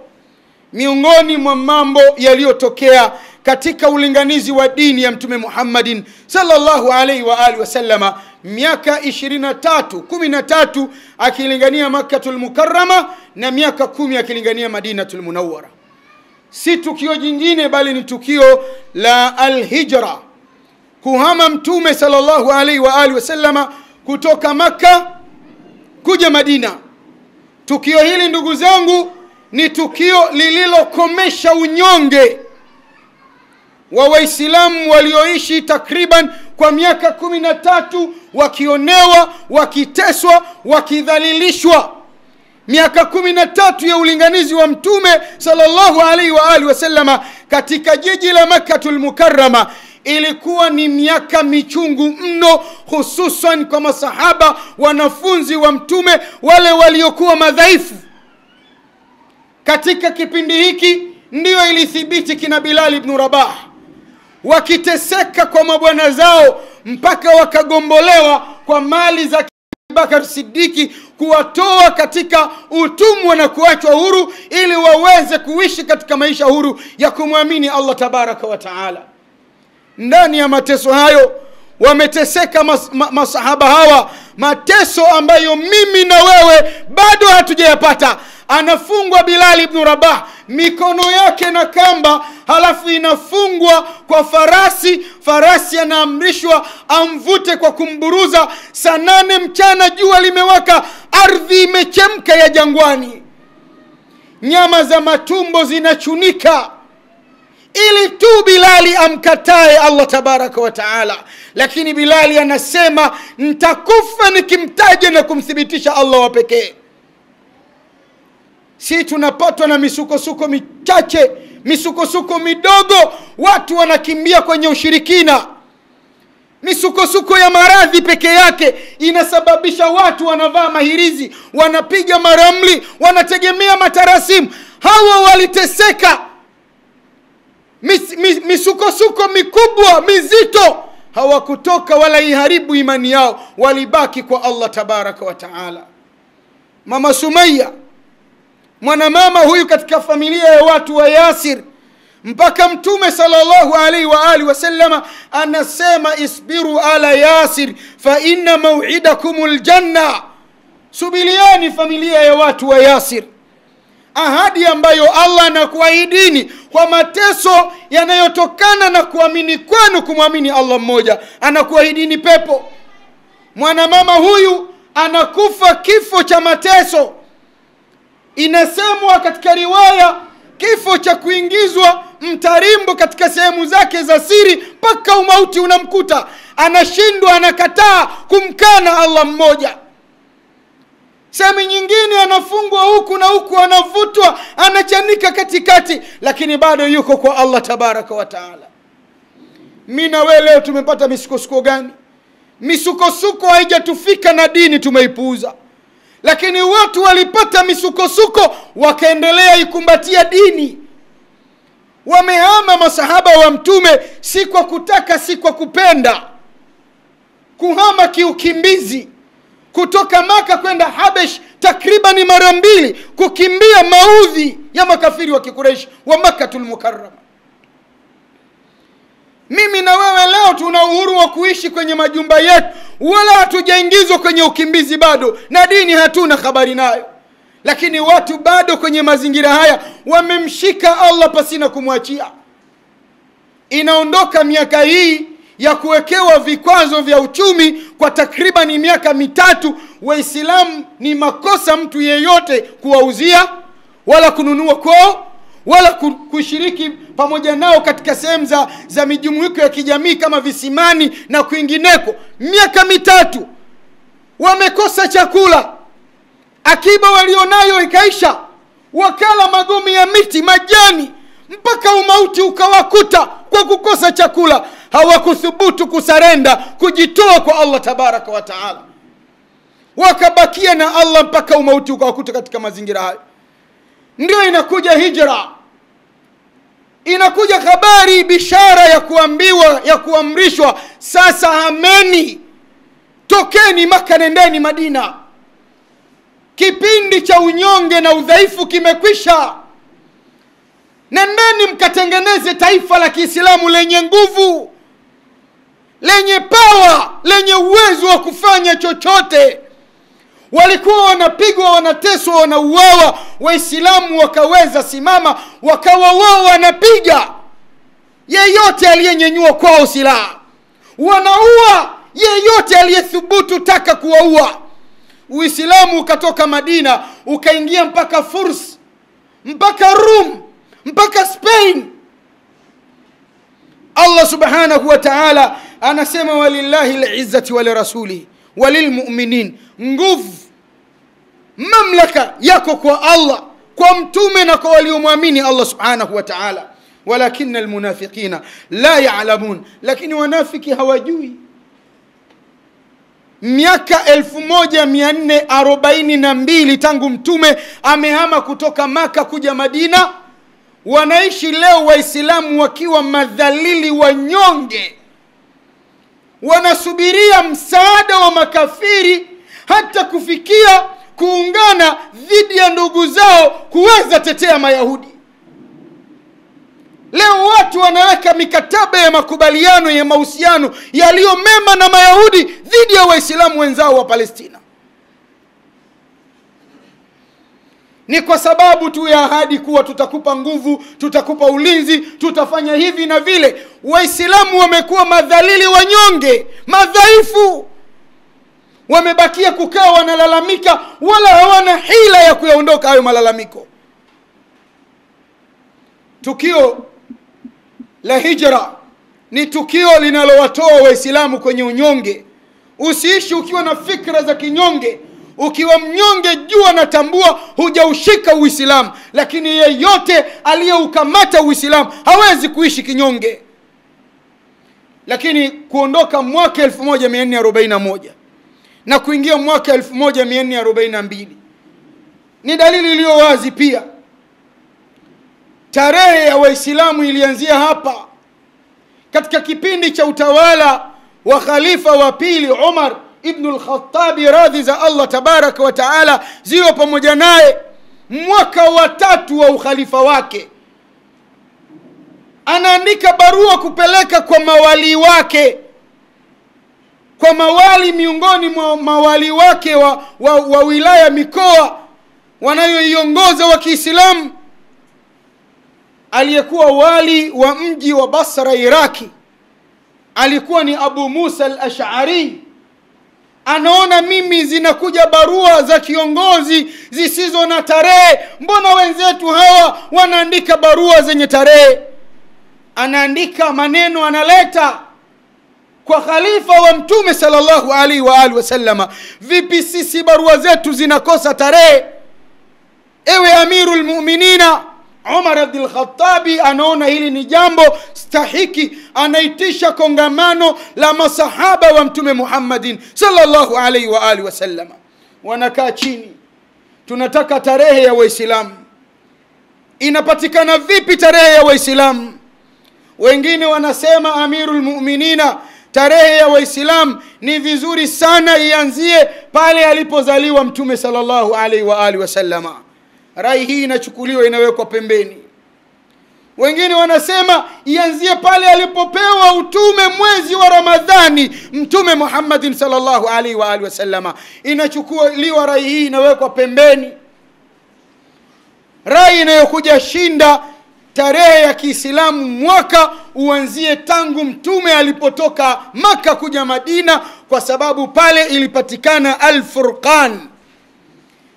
miongoni mwa mambo yaliyotokea katika ulinganizi wa dini ya Mtume Muhammadin sallallahu alaihi wa alihi wasallama, miaka 13 akilingania Makkatul Mukarrama na miaka 10 akilingania Madinatul Munawwara. Si tukio jingine bali ni tukio la al-hijra, kuhama Mtume sallallahu alaihi wa alihi wasallama kutoka Makka kuja Madina. Tukio hili ndugu zangu ni tukio lililokomesha unyonge wa Waislamu walioishi takriban kwa miaka 13 wakionewa, wakiteswa, wakidhalilishwa. Miaka 13 ya ulinganizi wa Mtume sallallahu alaihi wa alihi wasallama katika jiji la Makkatul Mukarrama ilikuwa ni miaka michungu mno, hususan kwa masahaba wanafunzi wa Mtume, wale waliokuwa madhaifu. Katika kipindi hiki ndio ilithibiti kina Bilal ibn Rabah wakiteseka kwa mabwana zao mpaka wakagombolewa kwa mali za Bakar Siddiqi kuwatoa katika utumwa na kuachwa huru ili waweze kuishi katika maisha huru ya kumwamini Allah tabaraka wa taala. Ndani ya mateso hayo wameteseka masahaba hawa, mateso ambayo mimi na wewe bado hatujayapata. Anafungwa Bilal ibn Rabah, mikono yake na kamba, halafu inafungwa kwa farasi anaamrishwa amvute kwa kumburuza. Saa 8 mchana, jua limewaka, ardhi imechemka ya jangwani, nyama za matumbo zinachunika, ili tu Bilali amkatae Allah tabaraka wa taala. Lakini Bilali anasema nitakufa nikimtaja na kumthibitisha Allah wa pekee. Si tunapatwa na misukosuko michache, misukosuko midogo, watu wanakimbia kwenye ushirikina. Misukosuko ya maradhi peke yake inasababisha watu wanavaa mahirizi, wanapiga maramli, wanategemea matarasimu. hawa waliteseka misukosuko mikubwa mizito, hawakutoka wala iharibu imani yao, walibaki kwa Allah tabaraka wa taala. Mama Sumayya, mwanamama huyu katika familia ya watu wa Yasir, mpaka Mtume sallallahu alaihi wa alihi wasallama anasema isbiru ala Yasir fa inna maw'idakumul janna, subiliani familia ya watu wa Yasir, ahadi ambayo Allah anakuahidini kwa mateso yanayotokana na kuamini kwenu kumwamini Allah mmoja, anakuahidini pepo. Mwanamama huyu anakufa kifo cha mateso, inasemwa katika riwaya kifo cha kuingizwa mtarimbo katika sehemu zake za siri mpaka umauti unamkuta, anashindwa, anakataa kumkana Allah mmoja. Sehemu nyingine anafungwa huku na huku, anavutwa, anachanika katikati, lakini bado yuko kwa Allah tabaraka wa taala. Mimi na wewe leo tumepata misukosuko gani? Misukosuko haijatufika na dini tumeipuuza, lakini watu walipata misukosuko wakaendelea ikumbatia dini. Wamehama masahaba wa Mtume si kwa kutaka, si kwa kupenda, kuhama kiukimbizi kutoka Maka kwenda Habesh takriban mara 2, kukimbia maudhi ya makafiri wa Kikureishi wa Makkatul Mukarrama. Mimi na wewe leo tuna uhuru wa kuishi kwenye majumba yetu, wala hatujaingizwa kwenye ukimbizi bado, na dini hatuna habari nayo, lakini watu bado kwenye mazingira haya wamemshika Allah pasina kumwachia. Inaondoka miaka hii ya kuwekewa vikwazo vya uchumi kwa takriban miaka 3, Waislamu ni makosa mtu yeyote kuwauzia wala kununua kwao wala kushiriki pamoja nao katika sehemu za mijumuiko ya kijamii kama visimani na kwingineko. Miaka 3 wamekosa chakula, akiba walionayo ikaisha, wakala magome ya miti, majani, mpaka umauti ukawakuta kwa kukosa chakula. Hawakuthubutu kusarenda, kujitoa kwa Allah tabaraka wa taala, wakabakia na Allah mpaka umauti ukawakuta katika mazingira hayo. Ndio inakuja hijra, inakuja habari, bishara ya kuambiwa, ya kuamrishwa, sasa hameni, tokeni Maka, nendeni Madina. Kipindi cha unyonge na udhaifu kimekwisha, nendeni mkatengeneze taifa la Kiislamu lenye nguvu, lenye power, lenye uwezo wa kufanya chochote. Walikuwa wanapigwa, wanateswa, wanauawa, Waislamu wakaweza simama, wakawa wao wanapiga yeyote aliyenyenyua kwao silaha, wanaua yeyote aliyethubutu taka kuwaua. Uislamu ukatoka Madina ukaingia mpaka Furs, mpaka Rum, mpaka Spain. Allah subhanahu wa ta'ala anasema walillahi al-izzati wa lirasuli wa lilmu'minin, nguvu, mamlaka yako kwa Allah, kwa mtume na kwa waliomwamini Allah subhanahu wa ta'ala. Walakinna almunafiqina la ya'lamun, lakini wanafiki hawajui. Miaka 1442 tangu mtume amehama kutoka Maka kuja Madina, wanaishi leo Waislamu wakiwa madhalili, wanyonge, wanasubiria msaada wa makafiri, hata kufikia kuungana dhidi ya ndugu zao kuweza tetea Mayahudi. Leo watu wanaweka mikataba ya makubaliano ya mahusiano yaliyo mema na Mayahudi dhidi ya Waislamu wenzao wa Palestina. Ni kwa sababu tu ya ahadi kuwa tutakupa nguvu, tutakupa ulinzi, tutafanya hivi na vile. Waislamu wamekuwa madhalili, wanyonge, madhaifu, wamebakia kukaa wanalalamika, wala hawana hila ya kuyaondoka hayo malalamiko. Tukio la hijra ni tukio linalowatoa Waislamu kwenye unyonge. Usiishi ukiwa na fikra za kinyonge. Ukiwa mnyonge, jua na tambua hujaushika Uislamu, lakini yeyote aliyeukamata Uislamu hawezi kuishi kinyonge. Lakini kuondoka mwaka 1441 na kuingia mwaka 1442 ni dalili iliyo wazi pia tarehe ya Waislamu ilianzia hapa katika kipindi cha utawala wa khalifa wa pili Umar ibn al-Khattab, radhi za Allah tabaraka wa taala ziwe pamoja naye. Mwaka wa 3 wa ukhalifa wake anaandika barua kupeleka kwa mawali wake, kwa mawali miongoni mwa mawali wake wa wilaya, mikoa wanayoiongoza wa Kiislamu. Aliyekuwa wali wa mji wa Basra, Iraki, alikuwa ni Abu Musa al-Ash'ari. Anaona mimi zinakuja barua za kiongozi zisizo na tarehe, mbona wenzetu hawa wanaandika barua zenye tarehe? Anaandika maneno, analeta kwa khalifa wa Mtume sallallahu alaihi wa alihi wasallama, vipi sisi barua zetu zinakosa tarehe? Ewe Amirul Mu'minina, Umar ibn al-Khattab anaona hili ni jambo stahiki, anaitisha kongamano la masahaba wa Mtume Muhammadin sallallahu alaihi wa alihi wasallama. Wanakaa chini, tunataka tarehe ya Waislamu. Inapatikana vipi tarehe ya Waislamu? Wengine wanasema, Amirul Mu'minina, tarehe ya Waislamu ni vizuri sana ianzie pale alipozaliwa Mtume sallallahu alaihi wa alihi wasallama. Rai hii inachukuliwa, inawekwa pembeni. Wengine wanasema ianzie pale alipopewa utume mwezi wa Ramadhani Mtume Muhammadin sallallahu alaihi wa alihi wasallama. Inachukuliwa rai hii, inawekwa pembeni. Rai inayokuja shinda, tarehe ya Kiislamu mwaka uanzie tangu Mtume alipotoka Maka kuja Madina, kwa sababu pale ilipatikana al-Furqan,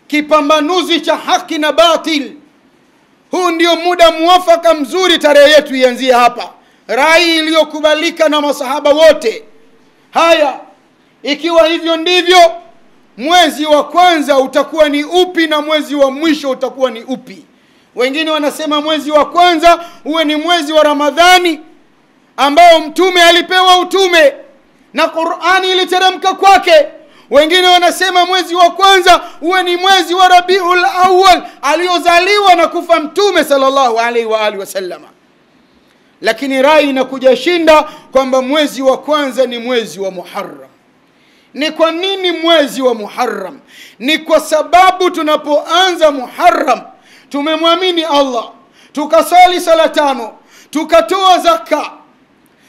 kipambanuzi cha haki na batil. Huu ndio muda muafaka mzuri, tarehe yetu ianzie hapa. Rai iliyokubalika na masahaba wote. Haya, ikiwa hivyo ndivyo, mwezi wa kwanza utakuwa ni upi na mwezi wa mwisho utakuwa ni upi? Wengine wanasema mwezi wa kwanza uwe ni mwezi wa Ramadhani ambao Mtume alipewa utume na Qur'ani iliteremka kwake. Wengine wanasema mwezi wa kwanza uwe ni mwezi wa Rabiul Awwal aliozaliwa na kufa Mtume sallallahu alaihi wa alihi wasallama. Lakini rai inakuja shinda kwamba mwezi wa kwanza ni mwezi wa Muharram. Ni kwa nini mwezi wa Muharram? Ni kwa sababu tunapoanza Muharram tumemwamini Allah, tukasali sala 5, tukatoa zaka,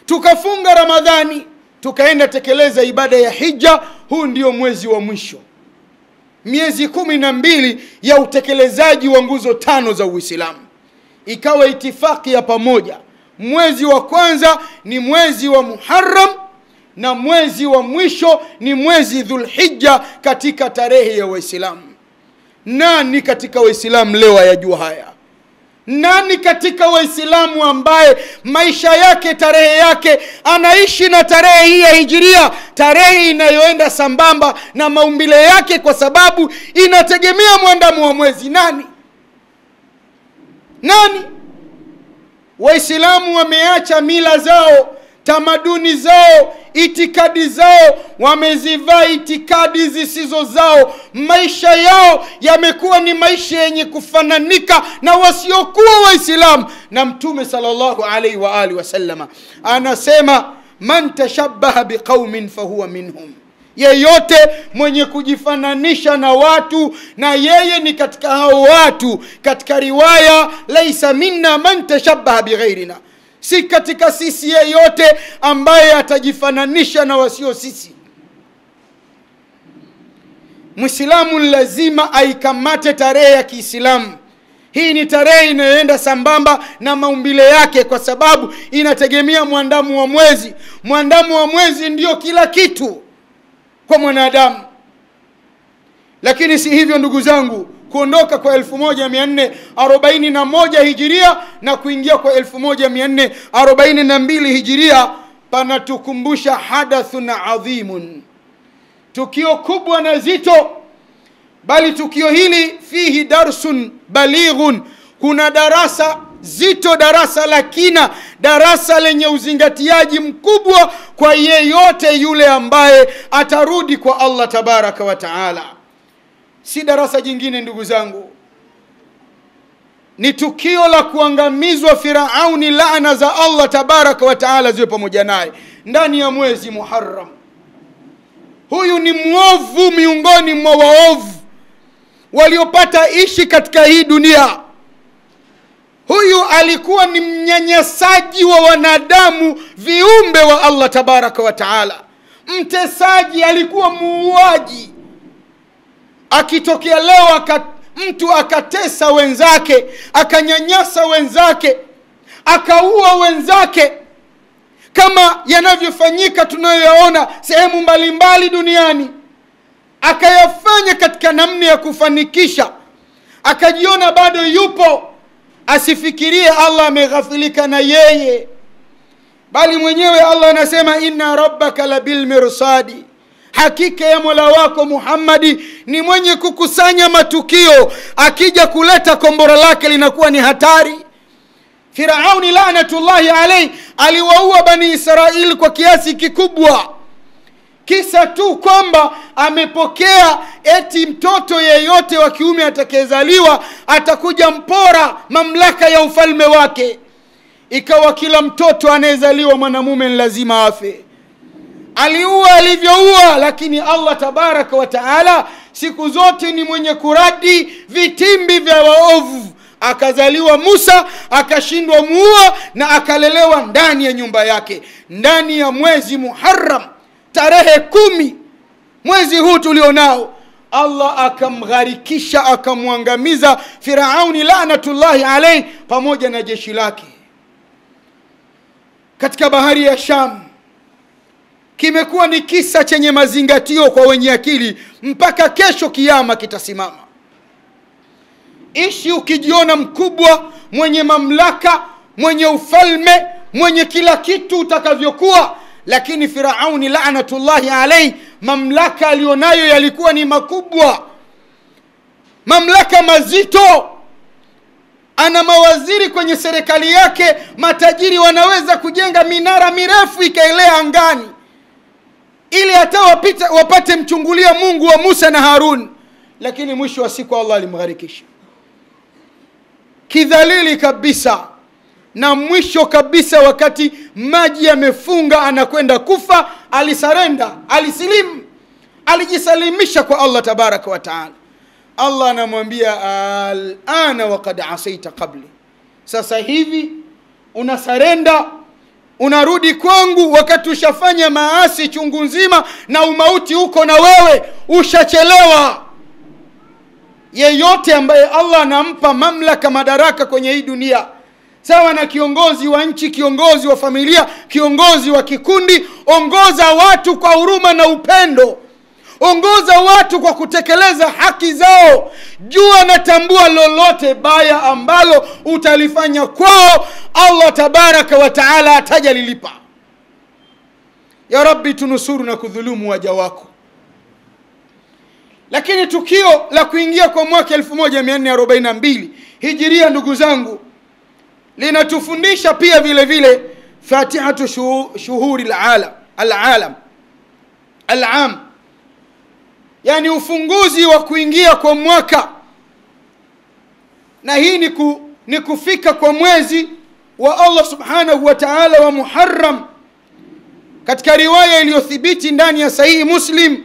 tukafunga Ramadhani, tukaenda tekeleza ibada ya hija. Huu ndio mwezi wa mwisho, miezi 12 ya utekelezaji wa nguzo 5 za Uislamu. Ikawa itifaki ya pamoja, mwezi wa kwanza ni mwezi wa Muharram na mwezi wa mwisho ni mwezi Dhulhijja katika tarehe ya Waislamu. Nani katika Waislamu leo ayajua haya? Nani katika Waislamu ambaye maisha yake, tarehe yake anaishi na tarehe hii ya Hijiria, tarehe inayoenda sambamba na maumbile yake, kwa sababu inategemea mwandamo wa mwezi? Nani? Waislamu wameacha mila zao, tamaduni zao, itikadi zao, wamezivaa itikadi zisizo zao. Maisha yao yamekuwa ni maisha yenye kufananika na wasiokuwa Waislamu. Na Mtume sallallahu alaihi wa alihi wasallama anasema, man tashabbaha biqaumin fahuwa minhum, yeyote mwenye kujifananisha na watu na yeye ni katika hao watu. Katika riwaya, laisa minna man tashabbaha bighairina, si katika sisi yeyote ambaye atajifananisha na wasio sisi. Muislamu lazima aikamate tarehe ya Kiislamu. Hii ni tarehe inayoenda sambamba na maumbile yake, kwa sababu inategemea mwandamo wa mwezi. Mwandamo wa mwezi ndio kila kitu kwa mwanadamu. Lakini si hivyo ndugu zangu, kuondoka kwa 1441 Hijiria na kuingia kwa 1442 Hijiria panatukumbusha hadathun adhimun, tukio kubwa na zito. Bali tukio hili fihi darsun balighun, kuna darasa zito, darasa la kina, darasa lenye uzingatiaji mkubwa kwa yeyote yule ambaye atarudi kwa Allah tabaraka wa taala. Si darasa jingine ndugu zangu, ni tukio la kuangamizwa Firauni, laana za Allah tabaraka wa taala ziwe pamoja naye, ndani ya mwezi Muharram. Huyu ni mwovu miongoni mwa waovu waliopata ishi katika hii dunia. Huyu alikuwa ni mnyanyasaji wa wanadamu, viumbe wa Allah tabaraka wa taala, mtesaji, alikuwa muuaji. Akitokea leo mtu akatesa wenzake, akanyanyasa wenzake, akaua wenzake, kama yanavyofanyika tunayoyaona sehemu mbalimbali duniani, akayafanya katika namna ya kufanikisha, akajiona bado yupo, asifikirie Allah ameghafilika na yeye, bali mwenyewe Allah anasema inna rabbaka labil mirsadi, hakika ya Mola wako Muhammadi ni mwenye kukusanya matukio, akija kuleta kombora lake linakuwa ni hatari. Firauni laanatullahi alayhi aliwaua Bani Israili kwa kiasi kikubwa, kisa tu kwamba amepokea eti mtoto yeyote wa kiume atakayezaliwa atakuja mpora mamlaka ya ufalme wake. Ikawa kila mtoto anayezaliwa mwanamume lazima afe. Aliua alivyoua, lakini Allah tabaraka wa taala siku zote ni mwenye kuradi vitimbi vya waovu. Akazaliwa Musa, akashindwa muua, na akalelewa ndani ya nyumba yake, ndani ya mwezi Muharram, tarehe 10 mwezi huu tulionao. Allah akamgharikisha, akamwangamiza Firauni laanatullahi alayhi pamoja na jeshi lake katika bahari ya Sham. Kimekuwa ni kisa chenye mazingatio kwa wenye akili mpaka kesho kiyama kitasimama. Ishi ukijiona mkubwa, mwenye mamlaka, mwenye ufalme, mwenye kila kitu utakavyokuwa, lakini Firauni laanatullahi alayhi mamlaka alionayo yalikuwa ni makubwa, mamlaka mazito. Ana mawaziri kwenye serikali yake, matajiri wanaweza kujenga minara mirefu ikaelea angani ili hata wapate mchungulia Mungu wa Musa na Harun, lakini mwisho wa siku Allah alimgharikisha kidhalili kabisa. Na mwisho kabisa, wakati maji yamefunga anakwenda kufa, alisarenda, alisilimu, alijisalimisha kwa Allah tabaraka wa taala. Allah anamwambia al-ana wa qad asaita qabli, sasa hivi unasarenda, unarudi kwangu wakati ushafanya maasi chungu nzima na umauti uko na wewe, ushachelewa. Yeyote ambaye Allah anampa mamlaka, madaraka kwenye hii dunia, sawa na kiongozi wa nchi, kiongozi wa familia, kiongozi wa kikundi, ongoza watu kwa huruma na upendo, ongoza watu kwa kutekeleza haki zao. Jua na tambua lolote baya ambalo utalifanya kwao, Allah tabaraka wa taala atajalilipa. Ya Rabbi, tunusuru na kudhulumu waja wako. Lakini tukio la kuingia kwa mwaka 1442 Hijiria, ndugu zangu, linatufundisha pia vile vile fatihatu shuhuri al-aam, yani ufunguzi wa kuingia kwa mwaka. Na hii ni kufika kwa mwezi wa Allah subhanahu wa ta'ala wa Muharram. Katika riwaya iliyothibiti ndani ya sahihi Muslim,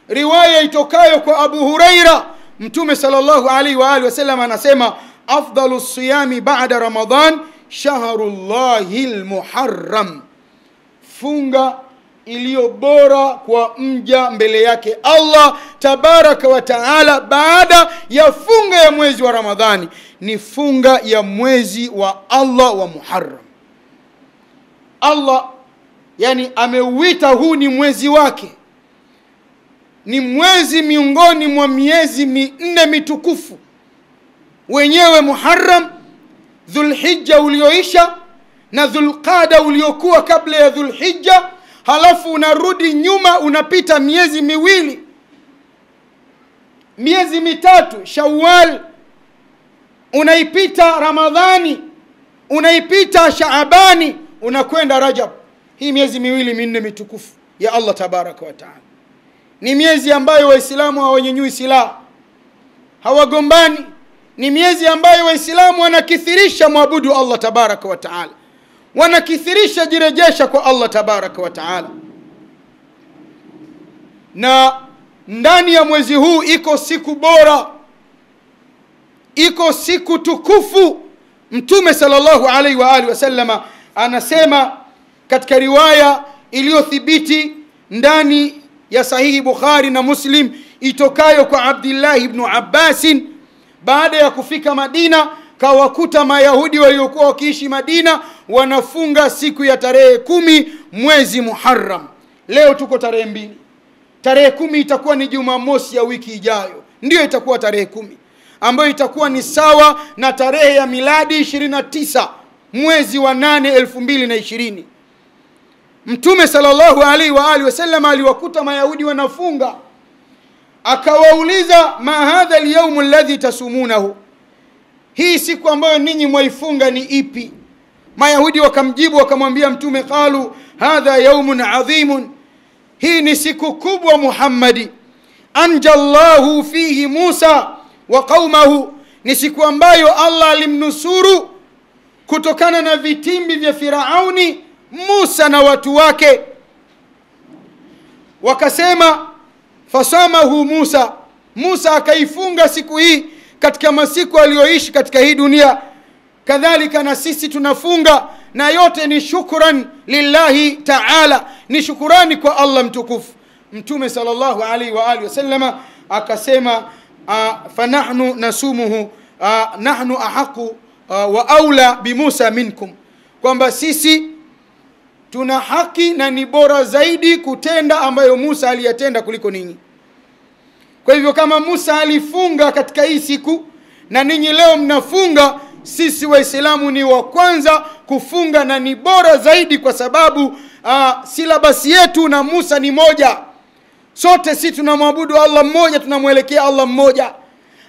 riwaya itokayo kwa Abu Huraira, Mtume sallallahu alaihi wa alihi wasallam anasema afdalu siyami ba'da Ramadan shahrullahil Muharram, funga iliyo bora kwa mja mbele yake Allah tabaraka wa taala baada ya funga ya mwezi wa Ramadhani ni funga ya mwezi wa Allah wa Muharram. Allah yani ameuita huu ni mwezi wake, ni mwezi miongoni mwa miezi 4 mitukufu, wenyewe Muharram, Dhulhijja ulioisha na Dhulqada uliokuwa kabla ya Dhulhijja, halafu unarudi nyuma unapita miezi 2, miezi 3, Shawwal, unaipita Ramadhani, unaipita Shaabani, unakwenda Rajab. Hii miezi 2 4 mitukufu ya Allah tabaraka wa taala. Ni miezi ambayo Waislamu hawanyanyui silaha, hawagombani, ni miezi ambayo waislamu wanakithirisha muabudu Allah tabaraka wa taala, wanakithirisha jirejesha kwa Allah tabaraka wa taala. Na ndani ya mwezi huu iko siku bora, iko siku tukufu. Mtume sallallahu alaihi wa alihi wasallama anasema katika riwaya iliyothibiti ndani ya sahihi Bukhari na Muslim itokayo kwa Abdullah ibn Abbas, baada ya kufika Madina kawakuta Mayahudi waliokuwa wakiishi Madina wanafunga siku ya tarehe 10 mwezi Muharram. Leo tuko tarehe 2. Tarehe 10 itakuwa ni Jumamosi ya wiki ijayo, ndio itakuwa tarehe 10, ambayo itakuwa ni sawa na tarehe ya miladi 29 mwezi wa 8 2020. Mtume sallallahu alaihi wa alihi wasallam aliwakuta Mayahudi wanafunga, akawauliza, ma hadha al-yawm alladhi tasumunahu, hii siku ambayo ninyi mwaifunga ni ipi? Mayahudi wakamjibu wakamwambia Mtume, qalu hadha yawmun adhimun, hii ni siku kubwa Muhammadi, anjallahu fihi Musa wa qaumahu, ni siku ambayo Allah alimnusuru kutokana na vitimbi vya Firauni Musa na watu wake. Wakasema fasamahu Musa akaifunga siku hii katika masiku aliyoishi katika hii dunia, kadhalika na sisi tunafunga, na yote ni shukran lillahi ta'ala, ni shukurani kwa Allah mtukufu. Mtume sallallahu alaihi wa alihi wasallama akasema, fanahnu nasumuhu nahnu ahaqu wa aula bi Musa minkum, kwamba sisi tuna haki na ni bora zaidi kutenda ambayo Musa aliyatenda kuliko ninyi. Kwa hivyo kama Musa alifunga katika hii siku na ninyi leo mnafunga, sisi waislamu ni wa kwanza kufunga na ni bora zaidi, kwa sababu silabasi yetu na Musa ni moja. Sote sisi tunamwabudu Allah mmoja, tunamuelekea Allah mmoja.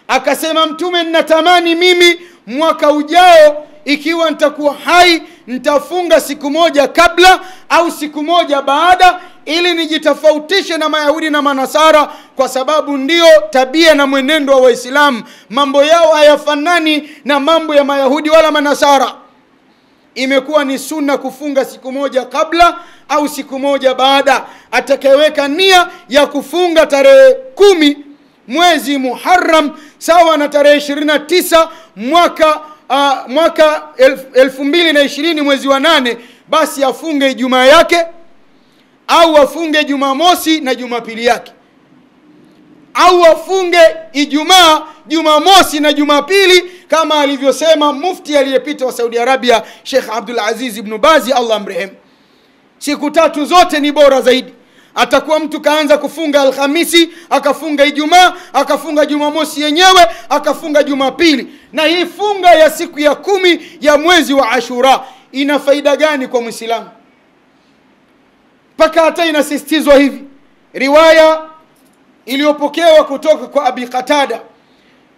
Akasema Mtume, ninatamani mimi mwaka ujao ikiwa nitakuwa hai nitafunga siku moja kabla au siku moja baada, ili nijitofautishe na Mayahudi na Manasara, kwa sababu ndio tabia na mwenendo wa Waislamu. Mambo yao hayafanani na mambo ya Mayahudi wala Manasara. Imekuwa ni sunna kufunga siku moja kabla au siku moja baada. Atakayeweka nia ya kufunga tarehe 10 mwezi Muharram sawa na tarehe 29 mwaka 2020 mwezi wa 8, basi afunge Ijumaa yake au afunge Jumamosi na Jumapili yake, au afunge Ijumaa, Jumamosi na Jumapili, kama alivyosema mufti aliyepita wa Saudi Arabia Sheikh Abdul Aziz ibn Bazi, Allah amrehemu. Siku tatu zote ni bora zaidi. Atakuwa mtu kaanza kufunga Alhamisi, akafunga Ijumaa, akafunga Jumamosi yenyewe, akafunga Jumapili. Na hii funga ya siku ya 10 ya mwezi wa Ashura ina faida gani kwa Muislamu? Paka hata inasisitizwa hivi. Riwaya iliyopokewa kutoka kwa Abi Qatada,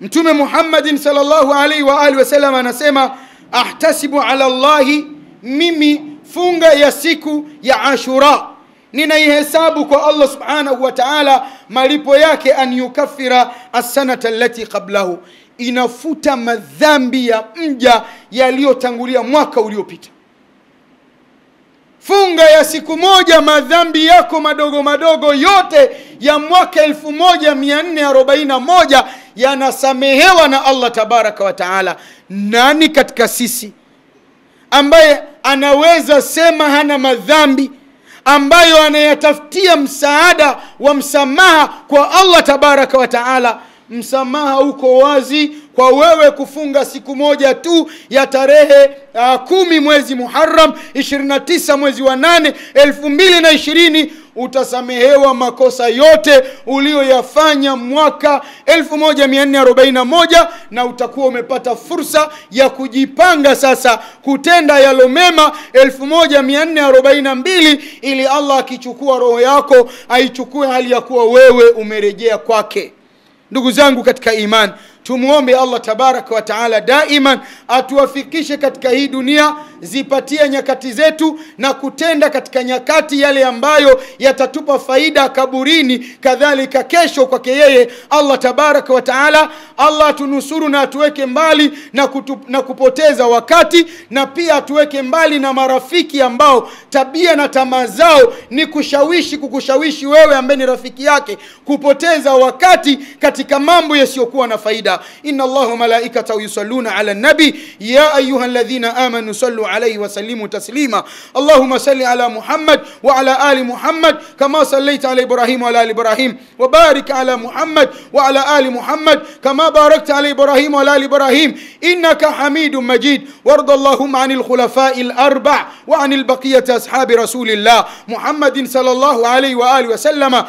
Mtume Muhammadin sallallahu alaihi wa alihi wasallam anasema, ahtasibu ala Allahi, mimi funga ya siku ya Ashura ninaihesabu kwa Allah subhanahu wa ta'ala malipo yake, an yukaffira as-sanata allati qablahu, inafuta madhambi ya mja yaliyotangulia mwaka uliopita. Funga ya siku moja, madhambi yako madogo madogo yote ya mwaka 1441 yanasamehewa na Allah tabaraka wa taala. Nani katika sisi ambaye anaweza sema hana madhambi, ambayo anayatafutia msaada wa msamaha kwa Allah tabaraka wa taala? Msamaha uko wazi kwa wewe kufunga siku moja tu ya tarehe 10 mwezi Muharram 29 mwezi wa 8 2020. Utasamehewa makosa yote uliyoyafanya mwaka 1441, na utakuwa umepata fursa ya kujipanga sasa kutenda yalo mema 1442, ili Allah akichukua roho yako aichukue hali ya kuwa wewe umerejea kwake. Ndugu zangu katika imani, Tumuombe Allah tabaraka wa taala daiman atuwafikishe katika hii dunia, zipatie nyakati zetu na kutenda katika nyakati yale ambayo yatatupa faida kaburini, kadhalika kesho kwake yeye Allah tabaraka wa taala. Allah atunusuru na atuweke mbali na kupoteza wakati, na pia atuweke mbali na marafiki ambao tabia na tamaa zao ni kukushawishi wewe ambaye ni rafiki yake kupoteza wakati katika mambo yasiyokuwa na faida. Inna Allahu malaikatahu yusalluna ala nabi ya ayyuhalladhina amanu sallu alayhi wa sallimu taslima. Allahumma salli ala Muhammad wa ala ali Muhammad kama sallaita ala Ibrahim wa ala ali Ibrahim, wa barik ala Muhammad wa ala ali Muhammad kama barakta ala Ibrahim wa ala ali Ibrahim innaka Hamidum Majid. Warda Allahumma anil khulafa'il arba' wa anil baqiyati ashabi rasulillah Muhammadin sallallahu alayhi wa alihi wa sallama.